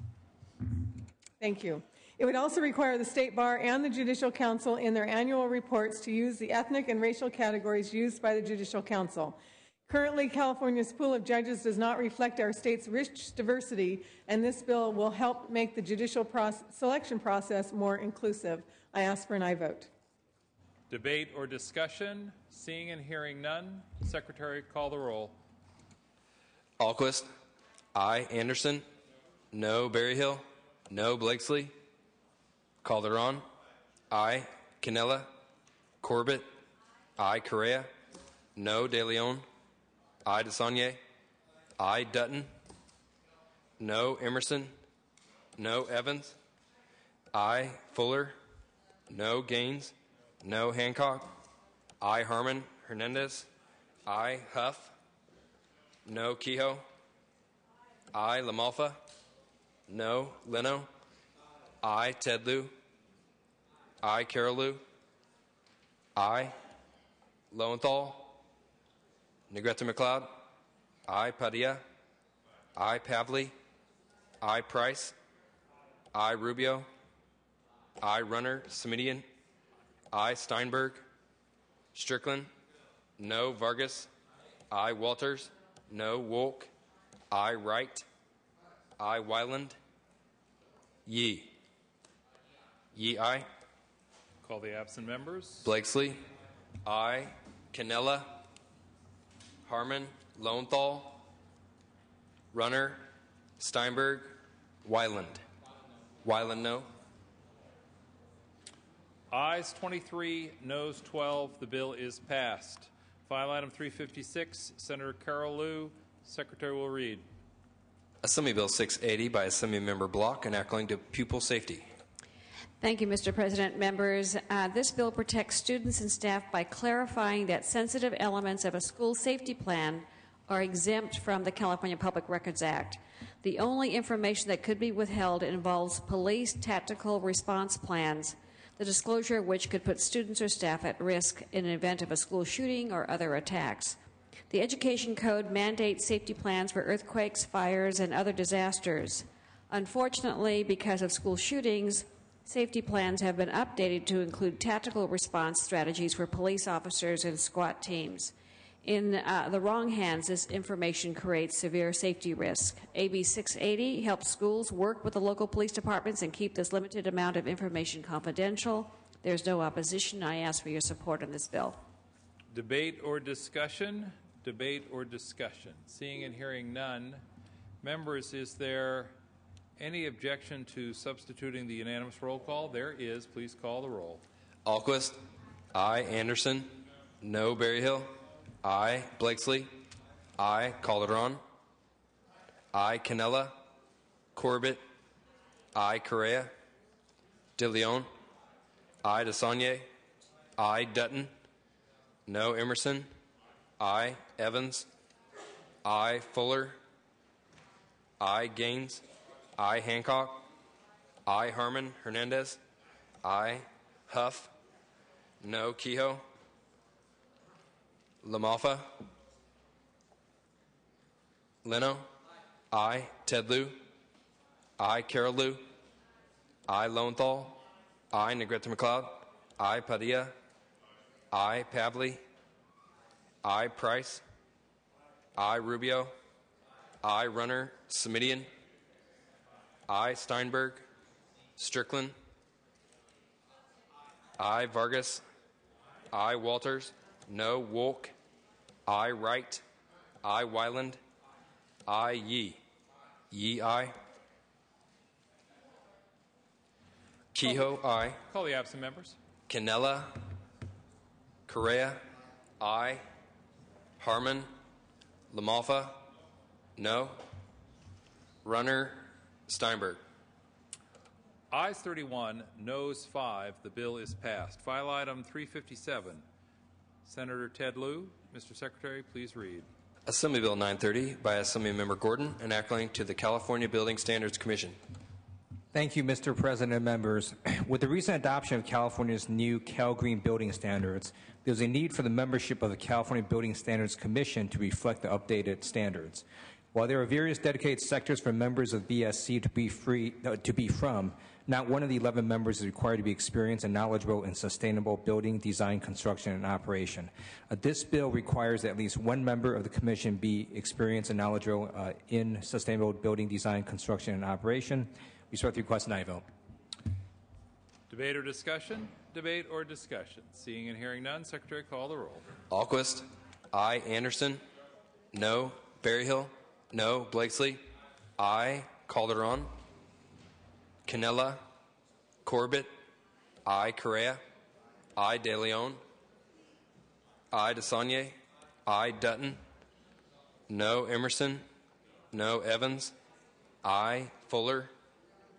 Thank you. It would also require the State Bar and the Judicial Council in their annual reports to use the ethnic and racial categories used by the Judicial Council. Currently, California's pool of judges does not reflect our state's rich diversity, and this bill will help make the judicial selection process more inclusive. I ask for an aye vote. Debate or discussion? Seeing and hearing none. Secretary, call the roll. Alquist. I. Anderson. No. Berryhill. No. Blakesley. Calderon. I. Canella. Corbett. I. Correa. No. De Leon. I. DeSaulnier. I. Dutton. No. Emerson. No. Evans. I. Fuller. No. Gaines. No. Hancock. I. Harmon Hernandez. I. Huff. No. Kehoe. I. LaMalfa. No. Leno. I. Ted Lieu. I. Carol Liu. I. Lowenthal. Negrete McLeod. I. Padilla. I. Pavley. I. Price. I. Rubio. I. Runner Semidian. I. Steinberg. Strickland. No. Vargas. I. Walters. No. Wolk. I. Wright. I. Wyland. Yee. Yee, aye. Call the absent members. Blakesley. I. Canella. Harmon. Lowenthal. Runner. Steinberg. Wyland. Wyland, no. Ayes 23, noes 12. The bill is passed. File item 356, Senator Carol Liu. Secretary will read. Assembly Bill 680 by Assemblymember Block, enacting to pupil safety. Thank you, Mr. President. Members, this bill protects students and staff by clarifying that sensitive elements of a school safety plan are exempt from the California Public Records Act. The only information that could be withheld involves police tactical response plans, the disclosure of which could put students or staff at risk in an event of a school shooting or other attacks. The Education Code mandates safety plans for earthquakes, fires, and other disasters. Unfortunately, because of school shootings, safety plans have been updated to include tactical response strategies for police officers and SWAT teams. In the wrong hands, this information creates severe safety risk. AB 680 helps schools work with the local police departments and keep this limited amount of information confidential. There's no opposition. I ask for your support on this bill. Debate or discussion? Debate or discussion? Seeing and hearing none. Members, is there any objection to substituting the unanimous roll call? There is. Please call the roll. Alquist. I. Anderson. No. Berryhill. I. Blakesley. I. Calderon. I. Canella. Corbett. I. Correa. De Leon. I. DeSaulnier. I. Dutton. No. Emerson. I. Evans. I. Fuller. I. Gaines. I. Hancock. I. Harmon Hernandez. I. Huff. No. Kehoe. LaMalfa. Leno. I. Ted Lieu. I. Carol Lieu. I. Lowenthal. I. Negrete McLeod. I. Padilla. I. Pavley. I. Price. I. Rubio. I. Runner Semidian. I. Steinberg. Strickland. I. Vargas. I. Walters. No. Wolk. I. Wright. I. Wyland. I. Yee. Yee. I. Kehoe. I. Call the absent members. Canella. Correa. I. Harmon. LaMalfa. No. Runner. Steinberg. Ayes 31, noes 5. The bill is passed. File item 357. Senator Ted Lieu. Mr. Secretary, please read. Assembly Bill 930 by Assemblymember Gordon, enacting to the California Building Standards Commission. Thank you, Mr. President and members. With the recent adoption of California's new Cal Green building standards, there's a need for the membership of the California Building Standards Commission to reflect the updated standards. While there are various dedicated sectors for members of BSC to be from, not one of the 11 members is required to be experienced and knowledgeable in sustainable building, design, construction, and operation. This bill requires that at least one member of the Commission be experienced and knowledgeable in sustainable building, design, construction, and operation. Respect the request, and I vote. Debate or discussion? Debate or discussion? Seeing and hearing none, Secretary, call the roll. Alquist. I. Anderson. No. Berryhill. No. Blakesley. I. Calderon. Canella. Corbett. I. Correa. I. De Leon. I. DeSaulnier. I. Dutton. No. Emerson. No. Evans. I. Fuller.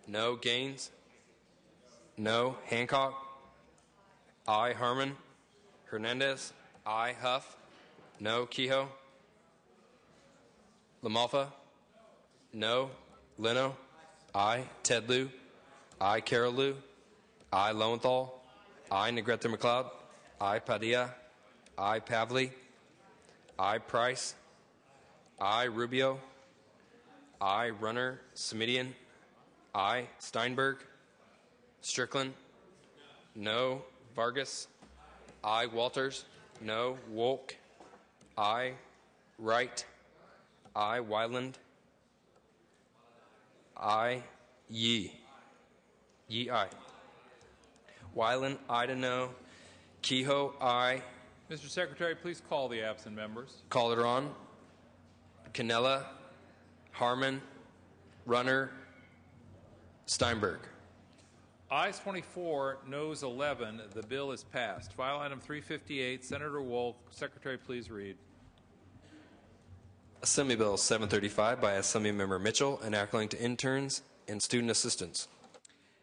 No. Gaines. No. Hancock. I. Harmon Hernandez. I. Huff. No. Kehoe. LaMalfa. No. Leno. I. Ted Lieu. I. Carol Lieu. I. Lowenthal. I. Negrete McLeod. I. Padilla. I. Pavley. I. Price. I. Rubio. I. Runner Semidian. I. Steinberg. Strickland. No. Vargas. I. Walters. No. Wolk. I. Wright. I. Wyland. I. Yee. Yee. I. Wyland. I. To no. Kehoe. I. Mr. Secretary, please call the absent members. Calderon. Canella. Harmon. Runner. Steinberg. Ayes 24, noes 11. The bill is passed. File item 358. Senator Wolk. Secretary, please read. Assembly Bill 735 by Assemblymember Mitchell, enacting to interns and student assistants.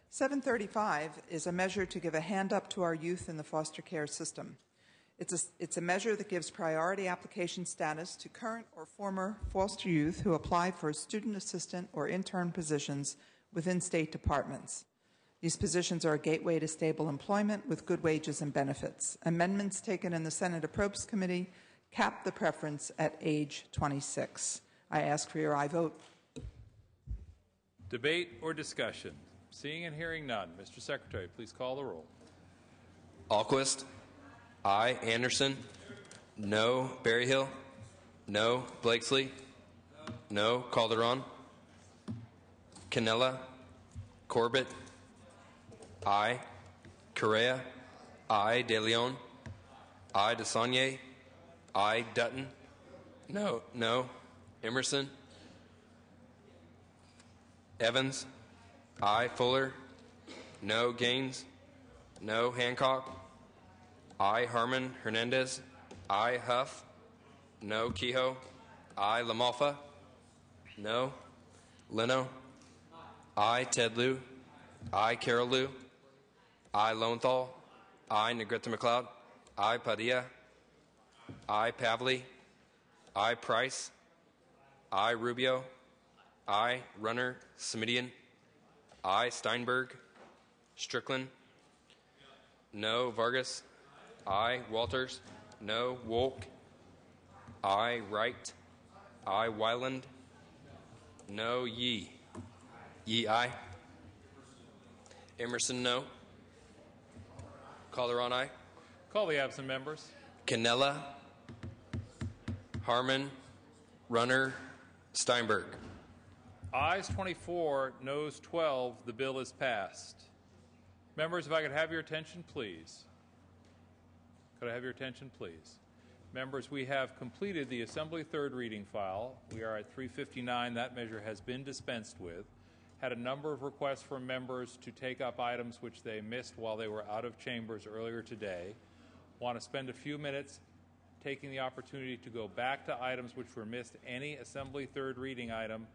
735 is a measure to give a hand up to our youth in the foster care system. It's a measure that gives priority application status to current or former foster youth who apply for student assistant or intern positions within state departments. These positions are a gateway to stable employment with good wages and benefits. Amendments taken in the Senate Appropriations Committee cap the preference at age 26. I ask for your aye vote. Debate or discussion? Seeing and hearing none. Mr. Secretary, please call the roll. Alquist. I. Anderson. No. Berryhill. No. Blakesley. No. Calderon. Canella. Corbett. I. Correa. I. De Leon. I. DeSaulnier. I. Dutton. No. No. Emerson. Evans. I. Fuller. No. Gaines. No. Hancock. I. Harmon Hernandez. I. Huff. No. Kehoe. I. LaMalfa. No. Leno. I. Ted Lieu. I. Carol Liu. I. Lowenthal. I. Negrete McLeod. I. Padilla. I. Pavley. I. Price. I. Rubio. I. Runner. Semidian. I. Steinberg. Strickland. No. Vargas. I. Walters. No. Wolk. I. Wright. I. Weiland. No. Yee. Yee, aye. Emerson, no. Calderon, aye. Call the absent members. Cannella. Harmon. Runner. Steinberg. Ayes 24, noes 12. The bill is passed. Members, if I could have your attention, please. Could I have your attention, please? Members, we have completed the Assembly third reading file. We are at 359. That measure has been dispensed with. Had a number of requests from members to take up items which they missed while they were out of chambers earlier today. Want to spend a few minutes taking the opportunity to go back to items which were missed. Any Assembly third reading item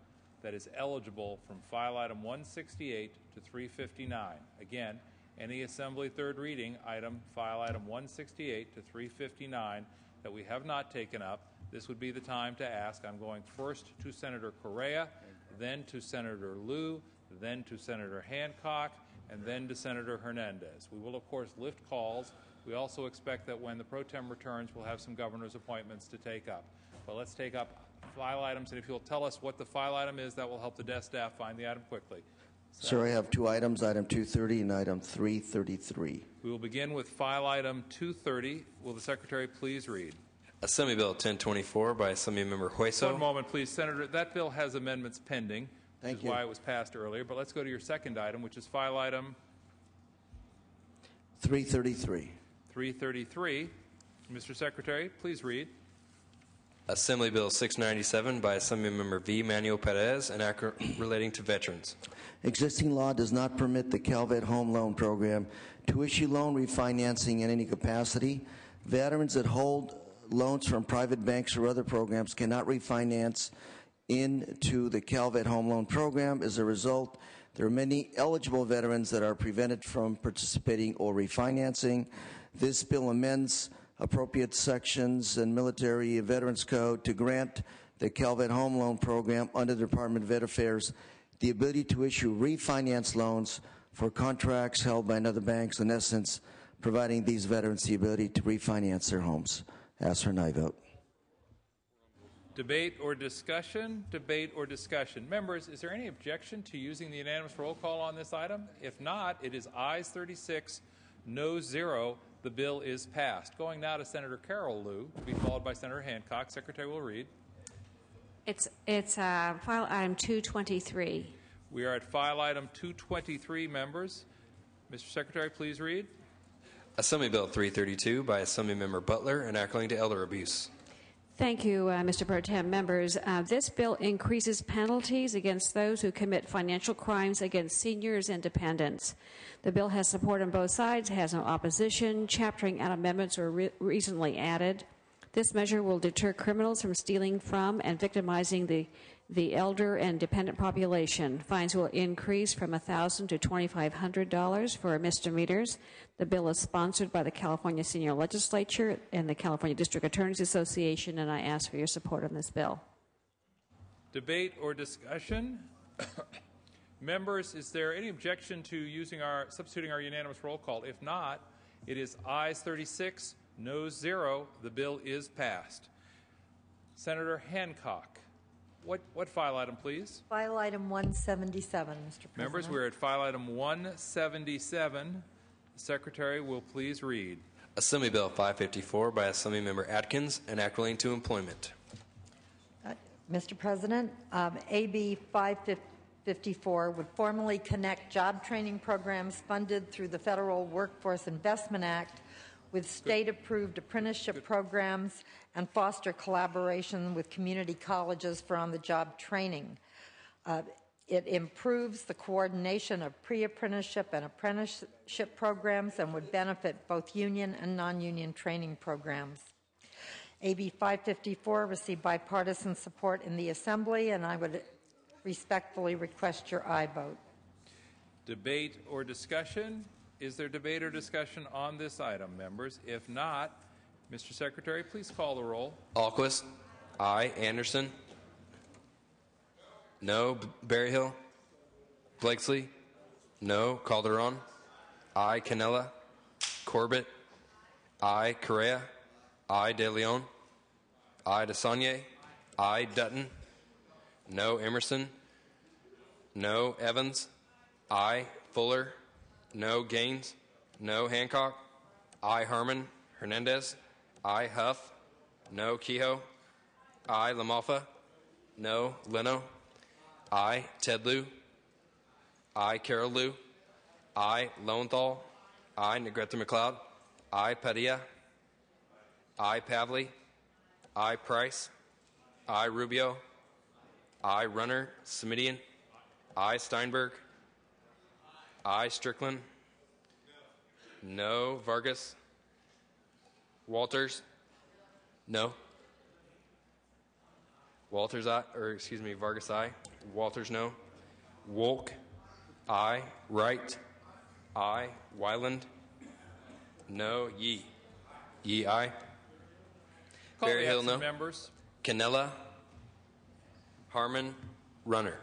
that is eligible from file item 168 to 359. Again, any Assembly third reading item, file item 168 to 359 that we have not taken up, this would be the time to ask. I'm going first to Senator Correa, then to Senator Lieu, then to Senator Hancock, and then to Senator Hernandez. We will, of course, lift calls. We also expect that when the pro tem returns, we'll have some governor's appointments to take up. But let's take up file items, and if you'll tell us what the file item is, that will help the desk staff find the item quickly. Sir, I have two items, item 230 and item 333. We will begin with file item 230. Will the Secretary please read? Assembly Bill 1024 by Assembly Member Hueso. 1 moment, please, Senator. That bill has amendments pending, which is why it was passed earlier. But let's go to your second item, which is file item 333. 333. Mr. Secretary, please read. Assembly Bill 697 by Assembly Member V. Manuel Perez, an act relating to veterans. Existing law does not permit the Calvet Home Loan Program to issue loan refinancing in any capacity. Veterans that hold loans from private banks or other programs cannot refinance into the Calvet Home Loan Program. As a result, there are many eligible veterans that are prevented from participating or refinancing. This bill amends appropriate sections in Military Veterans Code to grant the Calvet Home Loan Program under the Department of Vet Affairs the ability to issue refinance loans for contracts held by other banks, in essence, providing these veterans the ability to refinance their homes. Ask for an aye vote. Debate or discussion? Debate or discussion. Members, is there any objection to using the unanimous roll call on this item? If not, it is ayes 36, noes 0. The bill is passed. Going now to Senator Carol Liu, to be followed by Senator Hancock. Secretary will read. It's file item 223. We are at file item 223, members. Mr. Secretary, please read. Assembly Bill 332 by Assembly Member Butler, an act relating to elder abuse. Thank you, Mr. Pro Tem. Members, this bill increases penalties against those who commit financial crimes against seniors and dependents. The bill has support on both sides, has no opposition. Chaptering out amendments were recently added. This measure will deter criminals from stealing from and victimizing the elder and dependent population. Fines will increase from $1,000 to $2,500 for misdemeanors. The bill is sponsored by the California Senior Legislature and the California District Attorneys Association, and I ask for your support on this bill. Debate or discussion? Members, is there any objection to substituting our unanimous roll call? If not, it is ayes 36, noes 0. The bill is passed. Senator Hancock. What file item, please? File item 177, Mr. President. Members, we're at file item 177. The Secretary will please read. Assembly Bill 554 by Assembly Member Atkins, an act relating to employment. Mr. President, AB 554 would formally connect job training programs funded through the Federal Workforce Investment Act with state-approved apprenticeship programs and foster collaboration with community colleges for on-the-job training. It improves the coordination of pre-apprenticeship and apprenticeship programs and would benefit both union and non-union training programs. AB 554 received bipartisan support in the Assembly, and I would respectfully request your aye vote. Debate or discussion? Is there debate or discussion on this item, members? If not, Mr. Secretary, please call the roll. Alquist. Aye. Anderson. No. Berryhill. Blakesley. No. Calderon. Aye. Canella. Corbett. Aye. Correa. Aye. De Leon. Aye. DeSaulnier. Aye. Dutton. No. Emerson. No. Evans. Aye. Fuller. No. Gaines. No. Hancock. Aye. Harmon. Hernandez. Aye. Huff. No. Kehoe. Aye. LaMalfa. No. Leno. Aye. Ted Lieu. Aye. Carol Lieu. Aye. Lowenthal. Aye. Negrete McLeod. Aye. Padilla. Aye. Pavley. Aye. Price. Aye. Rubio. Aye. Runner. Simidian. Aye. Steinberg. Aye. Strickland. No. Vargas. Walters. No. Walters, aye. Vargas, aye. Walters, no. Wolk. Aye. Wright. Aye. Wyland. No. Yee. Yee, aye. Call the Berryhill, absent no. members. Canella. Harmon. Runner.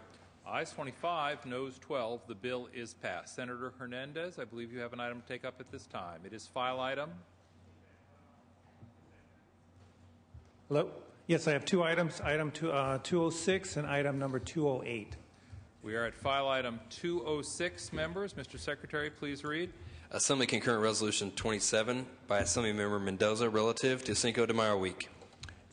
Ayes 25, noes 12. The bill is passed. Senator Hernandez, I believe you have an item to take up at this time. It is file item. Hello? Yes, I have two items, item 206 and item number 208. We are at file item 206, members. Mr. Secretary, please read. Assembly Concurrent Resolution 27 by Assemblymember Mendoza relative to Cinco de Mayo week.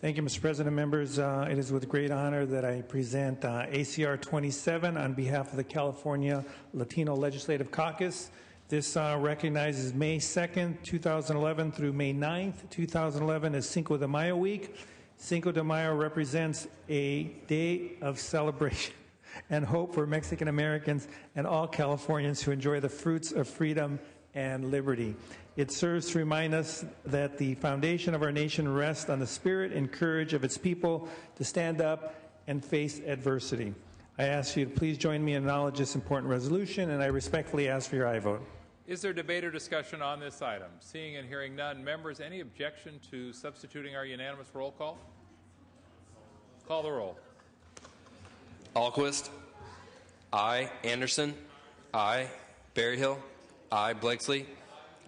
Thank you, Mr. President. Members, it is with great honor that I present ACR 27 on behalf of the California Latino Legislative Caucus. This recognizes May 2nd, 2011 through May 9th, 2011 as Cinco de Mayo week. Cinco de Mayo represents a day of celebration and hope for Mexican Americans and all Californians who enjoy the fruits of freedom and liberty. It serves to remind us that the foundation of our nation rests on the spirit and courage of its people to stand up and face adversity. I ask you to please join me in acknowledging this important resolution, and I respectfully ask for your aye vote. Is there debate or discussion on this item? Seeing and hearing none, members, any objection to substituting our unanimous roll call? Call the roll. Alquist. Aye. Anderson. Aye. Berryhill. Aye. Blakesley.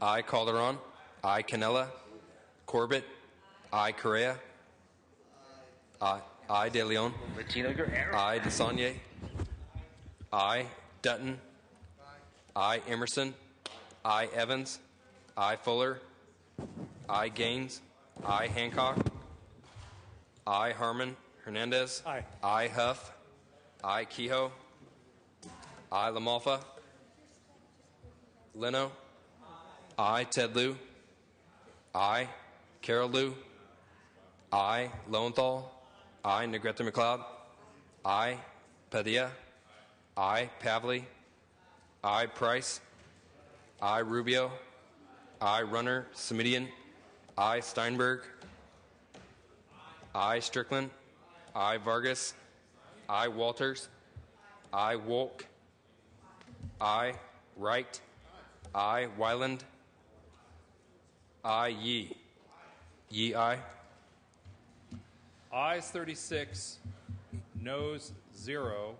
Aye. Calderon. Aye. Canella. Corbett. Aye. Correa. Aye. Aye. De Leon. Aye. DeSaulnier. Aye. Dutton. Aye. Emerson. Aye. Evans. Aye. Fuller. Aye. Gaines. Aye. Hancock. Aye. Harmon. Hernandez. Aye. Aye. Huff. Aye. Kehoe. Aye. LaMalfa. Leno. Aye. Ted Lieu. Aye. Carol Lieu. Aye. Lowenthal. Aye. Negrete McLeod. Aye. Padilla. Aye. Pavley. Aye. Price. Aye. Rubio. Aye. Runner. Simidian. Aye. Steinberg. Aye. Strickland. Aye. Vargas. Aye. Walters. Aye. Wolk. Aye. Wright. Aye. Wyland. Aye. Yee. Yee, aye. Ayes 36, noes 0.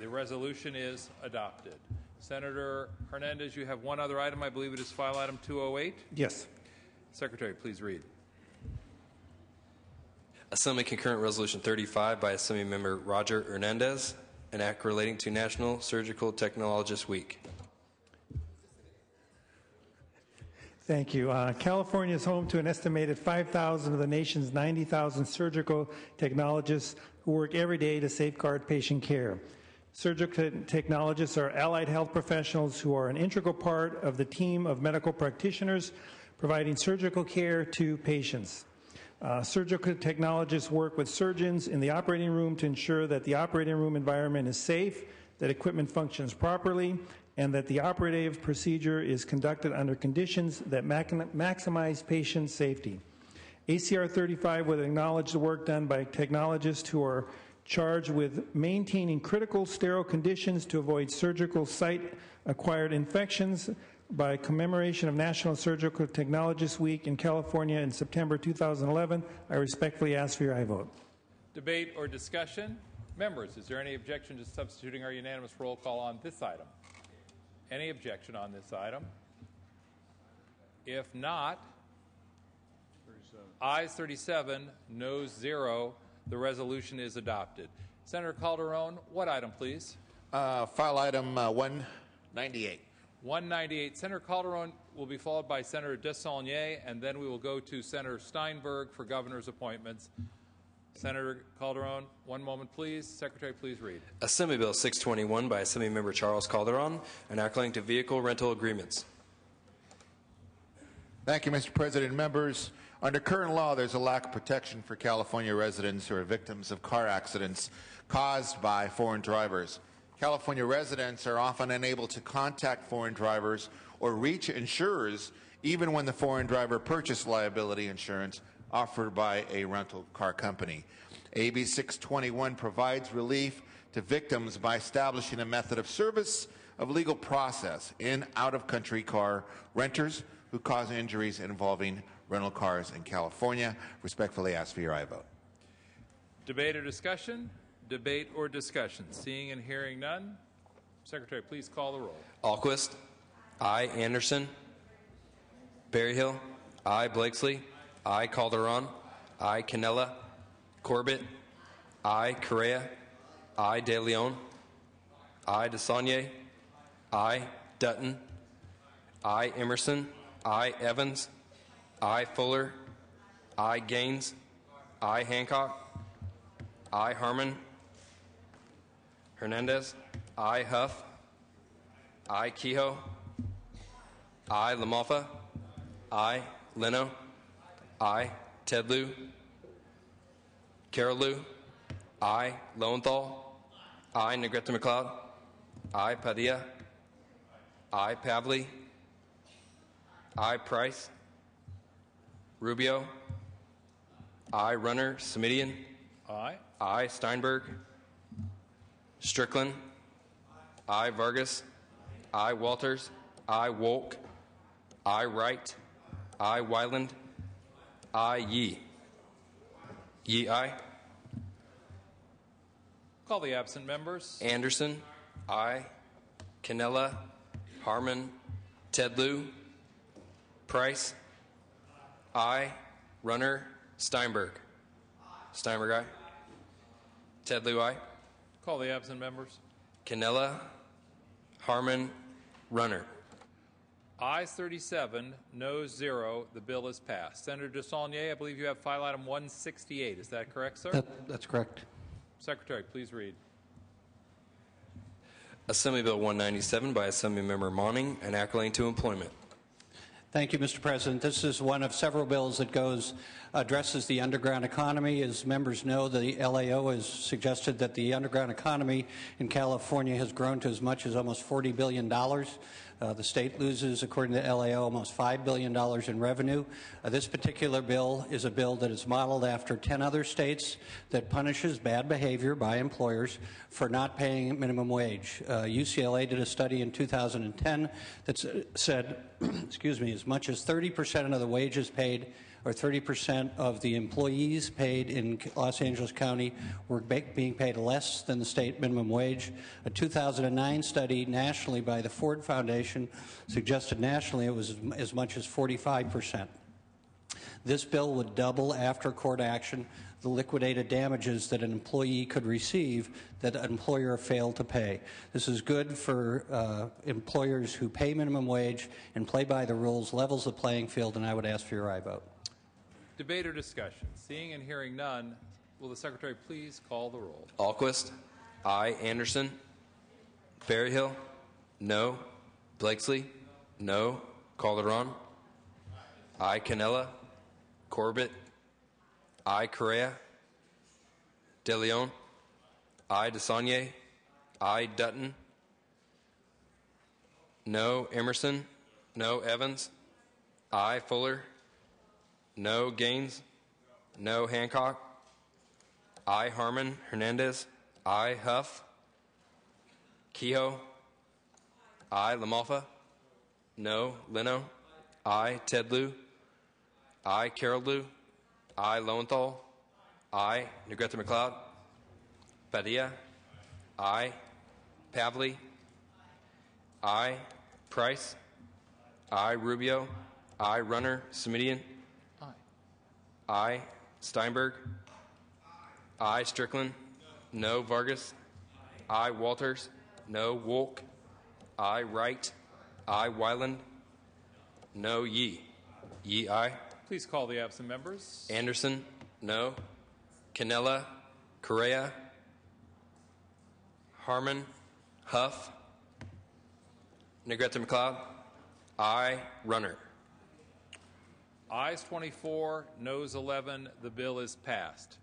The resolution is adopted. Senator Hernandez, you have one other item. I believe it is file item 208. Yes. Secretary, please read. Assembly Concurrent Resolution 35 by Assemblymember Roger Hernandez, an act relating to National Surgical Technologists Week. Thank you. California is home to an estimated 5,000 of the nation's 90,000 surgical technologists who work every day to safeguard patient care. Surgical technologists are allied health professionals who are an integral part of the team of medical practitioners providing surgical care to patients. Surgical technologists work with surgeons in the operating room to ensure that the operating room environment is safe, that equipment functions properly, and that the operative procedure is conducted under conditions that maximize patient safety. ACR 35 would acknowledge the work done by technologists who are charged with maintaining critical sterile conditions to avoid surgical site-acquired infections by commemoration of National Surgical Technologists Week in California in September 2011. I respectfully ask for your aye vote. Debate or discussion? Members, is there any objection to substituting our unanimous roll call on this item? Any objection on this item? If not, ayes 37, noes 0. The resolution is adopted. Senator Calderon, what item, please? File item 198. 198. Senator Calderon will be followed by Senator Desaulniers, and then we will go to Senator Steinberg for governor's appointments. Senator Calderon, one moment, please. Secretary, please read. Assembly Bill 621 by Assemblymember Charles Calderon, enacting to vehicle rental agreements. Thank you, Mr. President. Members, under current law, there's a lack of protection for California residents who are victims of car accidents caused by foreign drivers. California residents are often unable to contact foreign drivers or reach insurers even when the foreign driver purchased liability insurance offered by a rental car company. AB 621 provides relief to victims by establishing a method of service of legal process in out-of-country car renters who cause injuries involving rental cars in California. Respectfully ask for your aye vote. Debate or discussion? Debate or discussion? Seeing and hearing none. Secretary, please call the roll. Alquist. Aye. Anderson. Berryhill. Aye. Blakesley. Aye. Calderon. Aye. Canella. Corbett. Aye. Correa. Aye. De Leon. Aye. Desaulniers. Aye. Dutton. Aye. Emerson. Aye. Evans. Aye. Fuller. Aye. Gaines. Aye. Hancock. Aye. Harmon. Hernandez. Aye. Huff. Aye. Kehoe. Aye. LaMalfa. Aye. Leno. Aye. Ted Lieu. Carol Lieu. Aye. Lowenthal. Aye. Negrete McLeod. Aye. Padilla. Aye. Pavley. Aye. Price. Rubio. Aye. Runner. Semidian. Aye. Aye. Steinberg. Strickland. Aye. Vargas. Aye. Walters. Aye. Wolk. Aye. Wright. Aye. Wyland. Aye. Yee. Yee. Aye. Call the absent members. Anderson. Aye. Canella. Harmon. Ted Lieu. Price. Aye. Runner. Steinberg. Steinberg, aye. Ted Lieu, aye. Call the absent members. Canella. Harmon. Runner. Ayes 37, noes 0. The bill is passed. Senator Desaulniers, I believe you have file item 168. Is that correct, sir? That's correct. Secretary, please read. Assembly Bill 197 by Assemblymember Monning, enacting to employment. Thank you, Mr. President. This is one of several bills that addresses the underground economy. As members know, the LAO has suggested that the underground economy in California has grown to as much as almost $40 billion. The state loses, according to the LAO, almost $5 billion in revenue. This particular bill is a bill that is modeled after 10 other states that punishes bad behavior by employers for not paying minimum wage. UCLA did a study in 2010 that said, excuse me, as much as 30% of the wages paid or 30% of the employees paid in Los Angeles County were being paid less than the state minimum wage. A 2009 study nationally by the Ford Foundation suggested nationally it was as much as 45%. This bill would double after court action the liquidated damages that an employee could receive that an employer failed to pay. This is good for employers who pay minimum wage and play by the rules, levels the playing field, and I would ask for your aye vote. Debate or discussion? Seeing and hearing none, will the Secretary please call the roll? Alquist. Aye. Anderson. Berryhill. No. Blakesley. No. Calderon. Aye. Canella. Corbett. Aye. Correa. De Leon. Aye. Desaulniers. Aye. Dutton. No. Emerson. No. Evans. Aye. Fuller. No. Gaines. No Hancock. I Harmon Hernandez. I Huff. Kehoe. I LaMalfa. No Leno. I Ted Lieu. I Carol Lieu. I Lowenthal. I Negrete McLeod. Padilla. I Pavley. I Price. I Rubio. I Runner Semidian. I Steinberg. I Strickland. No Vargas. I Walters. No Wolk. I Wright. I Wyland. No Yee. Yee, aye. Please call the absent members. Anderson. No. Canella. Correa. Harmon. Huff. Negrete McLeod. I Runner. Ayes 24, noes 11. The bill is passed.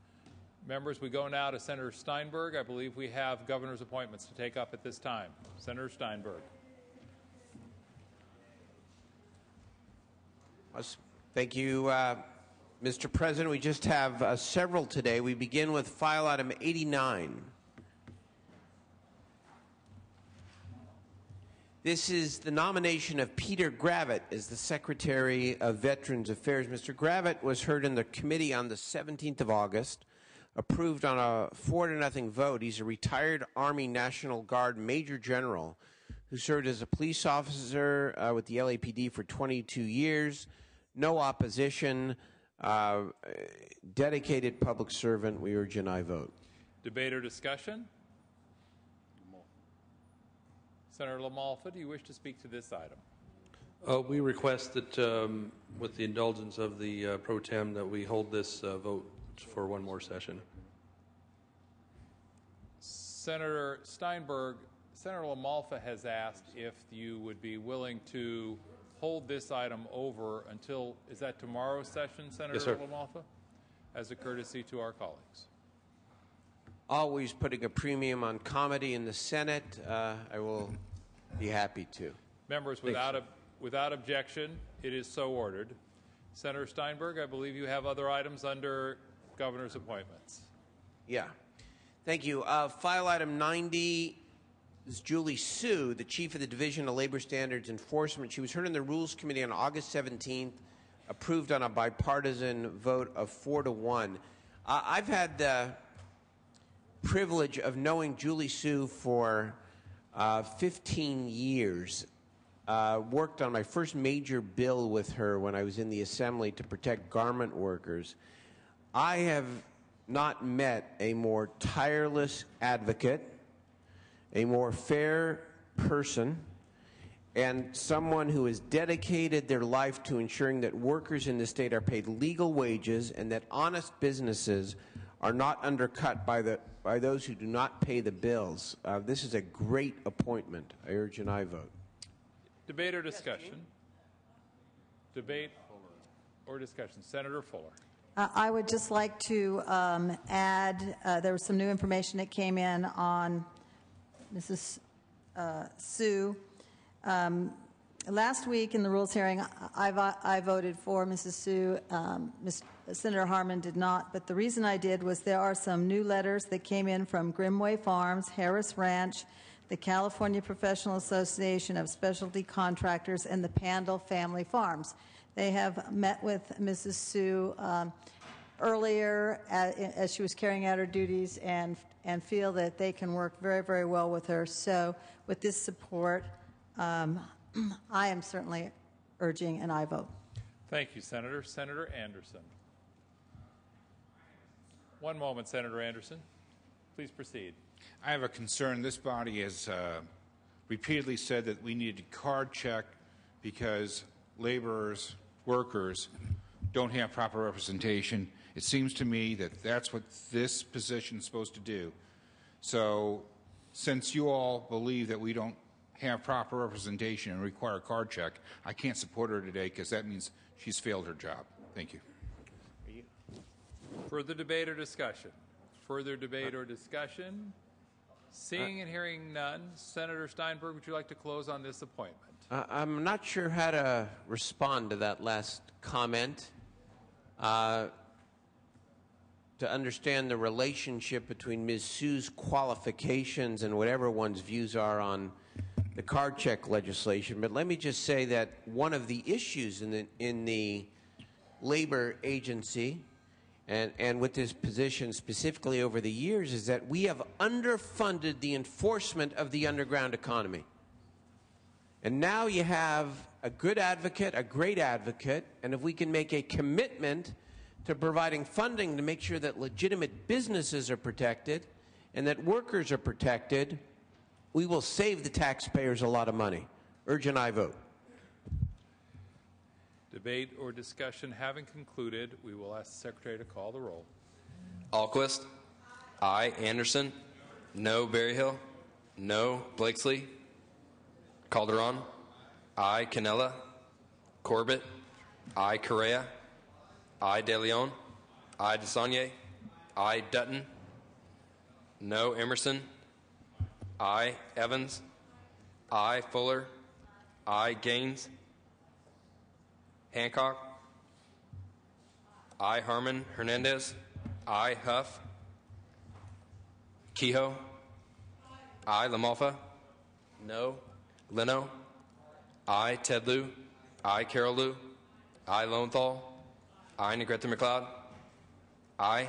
Members, we go now to Senator Steinberg. I believe we have governor's appointments to take up at this time. Senator Steinberg. Thank you, Mr. President. We just have several today. We begin with file item 89. This is the nomination of Peter Gravitt as the Secretary of Veterans Affairs. Mr. Gravitt was heard in the committee on the 17th of August, approved on a 4-0 vote. He's a retired Army National Guard Major General who served as a police officer with the LAPD for 22 years. No opposition, dedicated public servant. We urge an aye vote. Debate or discussion? Senator LaMalfa, do you wish to speak to this item? We request that, with the indulgence of the pro tem, that we hold this vote for one more session. Senator Steinberg, Senator LaMalfa has asked if you would be willing to hold this item over until, is that tomorrow's session, Senator Yes, sir. LaMalfa? As a courtesy to our colleagues. Always putting a premium on comedy in the Senate. I will be happy to. Members, without objection, it is so ordered. Senator Steinberg, I believe you have other items under governor's appointments. Yeah. Thank you. File item 90 is Julie Sue, the Chief of the Division of Labor Standards Enforcement. She was heard in the Rules Committee on August 17th, approved on a bipartisan vote of 4-1. I've had the privilege of knowing Julie Sue for 15 years. Worked on my first major bill with her when I was in the Assembly to protect garment workers. I have not met a more tireless advocate, a more fair person, and someone who has dedicated their life to ensuring that workers in the state are paid legal wages and that honest businesses are not undercut by those who do not pay the bills. This is a great appointment. I urge an aye vote. Debate or discussion? Debate or discussion. Senator Fuller. I would just like to add, there was some new information that came in on Mrs. Sue. Last week in the Rules hearing, I voted for Mrs. Sue. Senator Harmon did not, but the reason I did was there are some new letters that came in from Grimway Farms, Harris Ranch, the California Professional Association of Specialty Contractors, and the Pandle Family Farms. They have met with Mrs. Sue earlier as she was carrying out her duties and feel that they can work very, very well with her. So with this support, I am certainly urging an aye vote. Thank you, Senator. Senator Anderson. One moment, Senator Anderson. Please proceed. I have a concern. This body has repeatedly said that we need to card check because laborers, workers don't have proper representation. It seems to me that that's what this position is supposed to do. So since you all believe that we don't have proper representation and require a card check, I can't support her today because that means she's failed her job. Thank you. Further debate or discussion? Further debate or discussion? Seeing and hearing none, Senator Steinberg, would you like to close on this appointment? I'm not sure how to respond to that last comment. to understand the relationship between Ms. Sue's qualifications and whatever one's views are on the card check legislation. But let me just say that one of the issues in the labor agency and with this position specifically over the years is that we have underfunded the enforcement of the underground economy. And now you have a good advocate, a great advocate, and if we can make a commitment to providing funding to make sure that legitimate businesses are protected and that workers are protected, we will save the taxpayers a lot of money. Urge an aye vote. Debate or discussion having concluded, we will ask the Secretary to call the roll. Alquist. Aye. Anderson. No. Berryhill. No. Blakesley. Calderon. Aye. Canella. Corbett. Aye. Correa. Aye. De Leon. Aye. DeSaulnier. Aye. Dutton. No. Emerson. Aye. Evans. Aye. Fuller. Aye. Gaines. Hancock. Aye. Harmon. Hernandez. Aye. Huff. Kehoe. Aye. LaMalfa. No. Leno. Aye. Ted Lieu. Aye. Carol Lieu. Aye. Lowenthal. Aye. Negrete McLeod. Aye.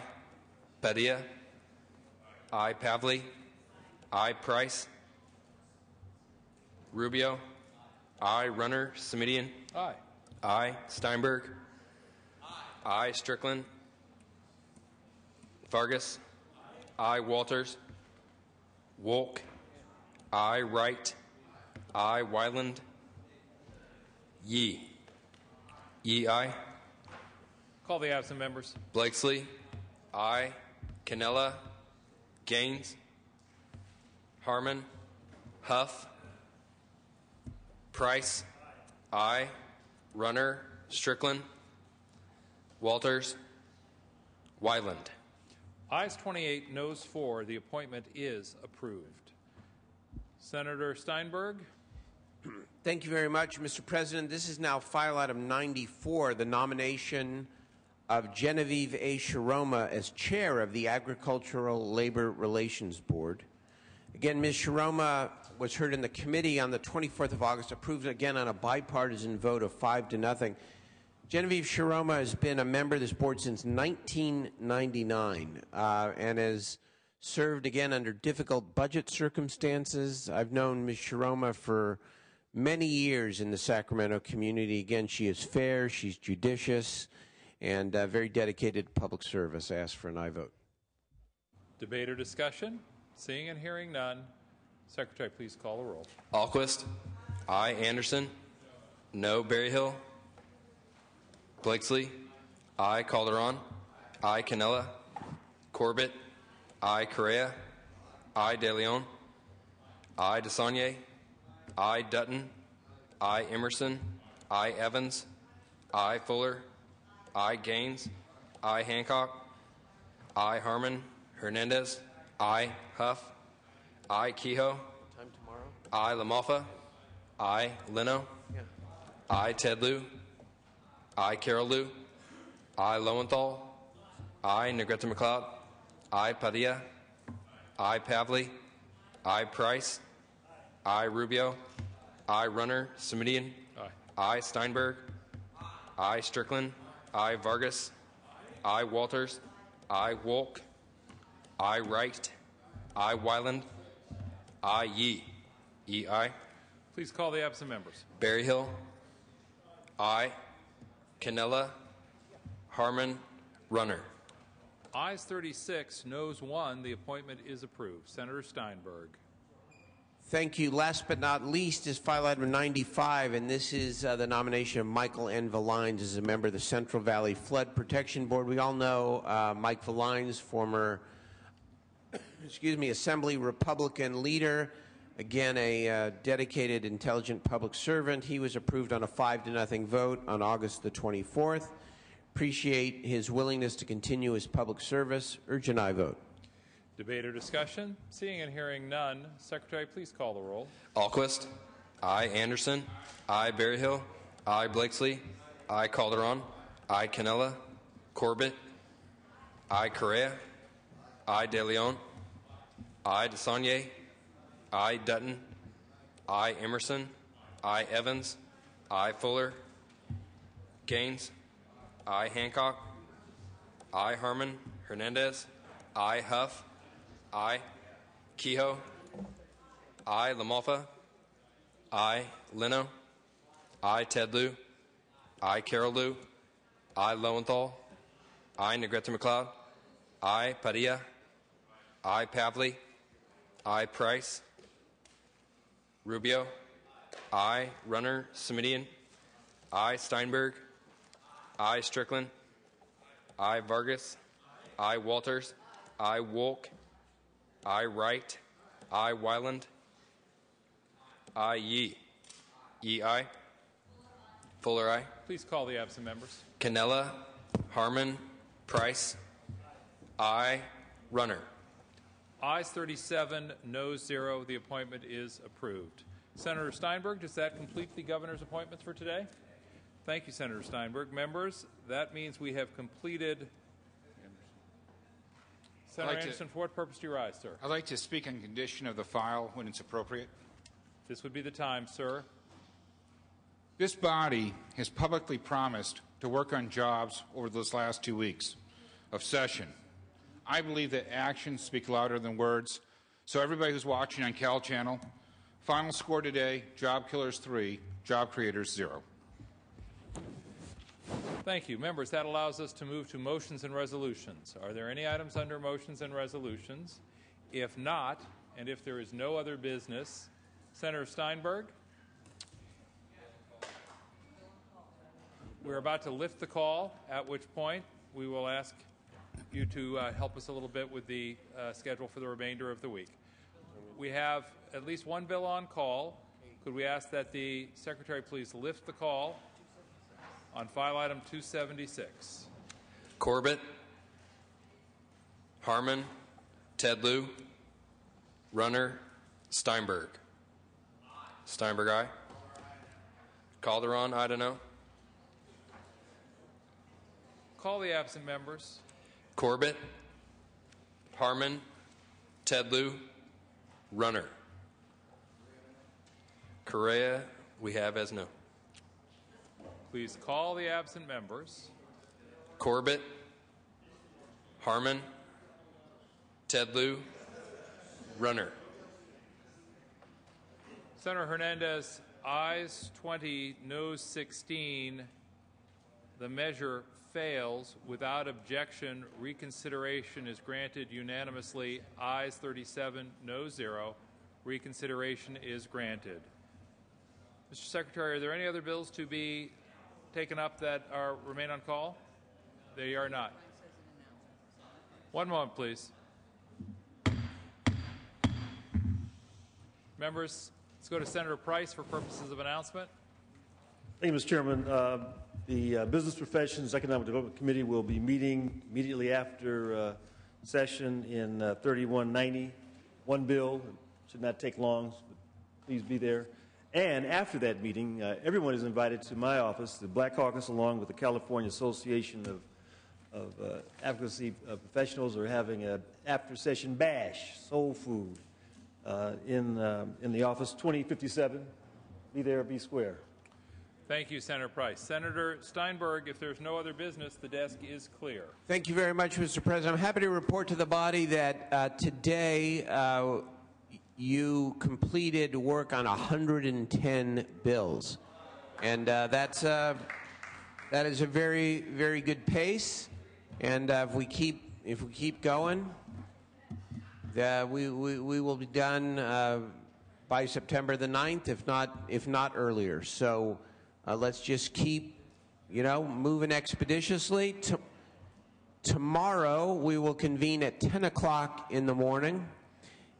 Padilla. Aye. Pavley. Aye. Price. Rubio. Aye. Runner. Simidian. Aye. Aye. Steinberg. Aye. Strickland. Vargas. Aye. Walters. Wolk. Aye. Wright. Aye. Wyland. Yee. Yee, aye. Call the absent members. Blakesley. Aye. Canella. Gaines. Harmon. Huff. Price. Aye. Runner. Strickland. Walters. Wyland. Ayes 28, noes 4. The appointment is approved. Senator Steinberg. Thank you very much, Mr. President. This is now file item 94, the nomination of Genevieve A. Shiroma as chair of the Agricultural Labor Relations Board. Again, Ms. Shiroma was heard in the committee on the 24th of August, approved again on a bipartisan vote of 5-0. Genevieve Shiroma has been a member of this board since 1999 and has served again under difficult budget circumstances. I've known Ms. Shiroma for many years in the Sacramento community. Again, she is fair, she's judicious, and very dedicated to public service. I ask for an aye vote. Debate or discussion? Seeing and hearing none. Secretary, please call the roll. Alquist. Aye. Anderson. No. Berryhill. Blakesley. Aye. Calderon. Aye. Canella. Corbett. Aye. Correa. Aye. De Leon. Aye. DeSaulnier. Aye. Dutton. Aye. Emerson. Aye. Evans. Aye. Fuller. Aye. Gaines. Aye. Hancock. Aye. Harmon. Hernandez. Aye. Huff. Aye. Kehoe. Time tomorrow? Aye. LaMalfa. Aye. Leno. Yeah. Aye. Ted Lieu. Aye. Carol Lieu. Aye. Lowenthal. Aye. Negrete McLeod. Aye. Padilla. Aye. Pavley. Aye. Price. Aye. Rubio. Aye. Runner. Simidian. Aye. Aye. Steinberg. Aye. Strickland. Aye. Vargas. Aye. Walters. Aye. Wolk. Aye. Wright. Aye. Wyland. Aye. Yee. Yee, aye. Please call the absent members. Berryhill. Aye. Canella. Harmon. Runner. Ayes 36, noes 1. The appointment is approved. Senator Steinberg. Thank you. Last but not least is file item 95, and this is the nomination of Michael N. Valines as a member of the Central Valley Flood Protection Board. We all know Mike Valines, former Assembly Republican leader, again a dedicated, intelligent public servant. He was approved on a 5-0 vote on August the 24th. Appreciate his willingness to continue his public service. Urge an aye vote. Debate or discussion? Seeing and hearing none. Secretary, please call the roll. Alquist. Aye. Anderson. Aye. Berryhill. Aye. Blakesley. Aye. Calderon. Aye. Canella. Corbett. I. Correa, I. De Leon, I. DeSaulnier, I. Dutton, I. Emerson, I. Evans, I. Fuller, Gaines, I. Hancock, I. Harmon, Hernandez, I. Huff, I. Kehoe, I. LaMalfa, I. Leno, I. Ted Lieu, I. Carol Lieu, I. Lowenthal, I. Negrete McLeod, I. Padilla, I. Pavley, I. Price, Rubio, I. Runner Simidian, I. Steinberg, I. Strickland, I. Vargas, I. Walters, I. Wolk, I. Wright, I. Wyland, I. Yee. Yee, aye. Fuller, aye. Please call the absent members. Cannella, Harmon, Price, I. Runner. Ayes 37, noes 0. The appointment is approved. Senator Steinberg, does that complete the governor's appointments for today? Thank you, Senator Steinberg. Members, that means we have completed. Senator Anderson, for what purpose do you rise, sir? I'd like to speak on condition of the file when it's appropriate. This would be the time, sir. This body has publicly promised to work on jobs over those last 2 weeks of session. I believe that actions speak louder than words. So everybody who's watching on Cal Channel, final score today, job killers 3, job creators 0. Thank you. Members, that allows us to move to motions and resolutions. Are there any items under motions and resolutions? If not, and if there is no other business, Senator Steinberg? We're about to lift the call, at which point we will ask you to help us a little bit with the schedule for the remainder of the week. We have at least one bill on call. Could we ask that the Secretary please lift the call on file item 276? Corbett, Harmon, Ted Lieu, Runner, Steinberg. Steinberg, aye. Calderon, I don't know. Call the absent members. Corbett, Harmon, Ted Lieu, Runner. Correa, we have as no. Please call the absent members. Corbett, Harmon, Ted Lieu, Runner. Senator Hernandez, ayes 20, noes 16. The measure fails. Without objection, reconsideration is granted unanimously. Ayes 37, noes 0. Reconsideration is granted. Mr. Secretary, are there any other bills to be taken up that remain on call? They are not. One moment, please. Members, let's go to Senator Price for purposes of announcement. Thank you, Mr. Chairman. The Business Professions Economic Development Committee will be meeting immediately after session in 3190. One bill, should not take long, but please be there. And after that meeting, everyone is invited to my office. The Black Caucus, along with the California Association of Advocacy Professionals, are having an after-session bash, soul food, in the office, 2057. Be there, be square. Thank you, Senator Price. Senator Steinberg, if there's no other business, the desk is clear. Thank you very much, Mr. President. I'm happy to report to the body that today you completed work on 110 bills. And that is a very, very good pace. And if we keep going, we will be done by September the 9th, if not earlier. So let's just keep, moving expeditiously. Tomorrow we will convene at 10 o'clock in the morning,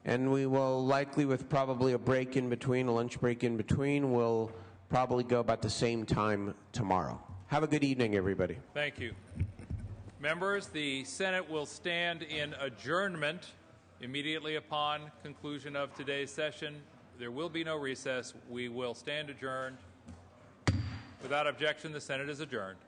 and we will likely, with probably a break in between, a lunch break in between, we'll probably go about the same time tomorrow. Have a good evening, everybody. Thank you. Members, the Senate will stand in adjournment immediately upon conclusion of today's session. There will be no recess. We will stand adjourned. Without objection, the Senate is adjourned.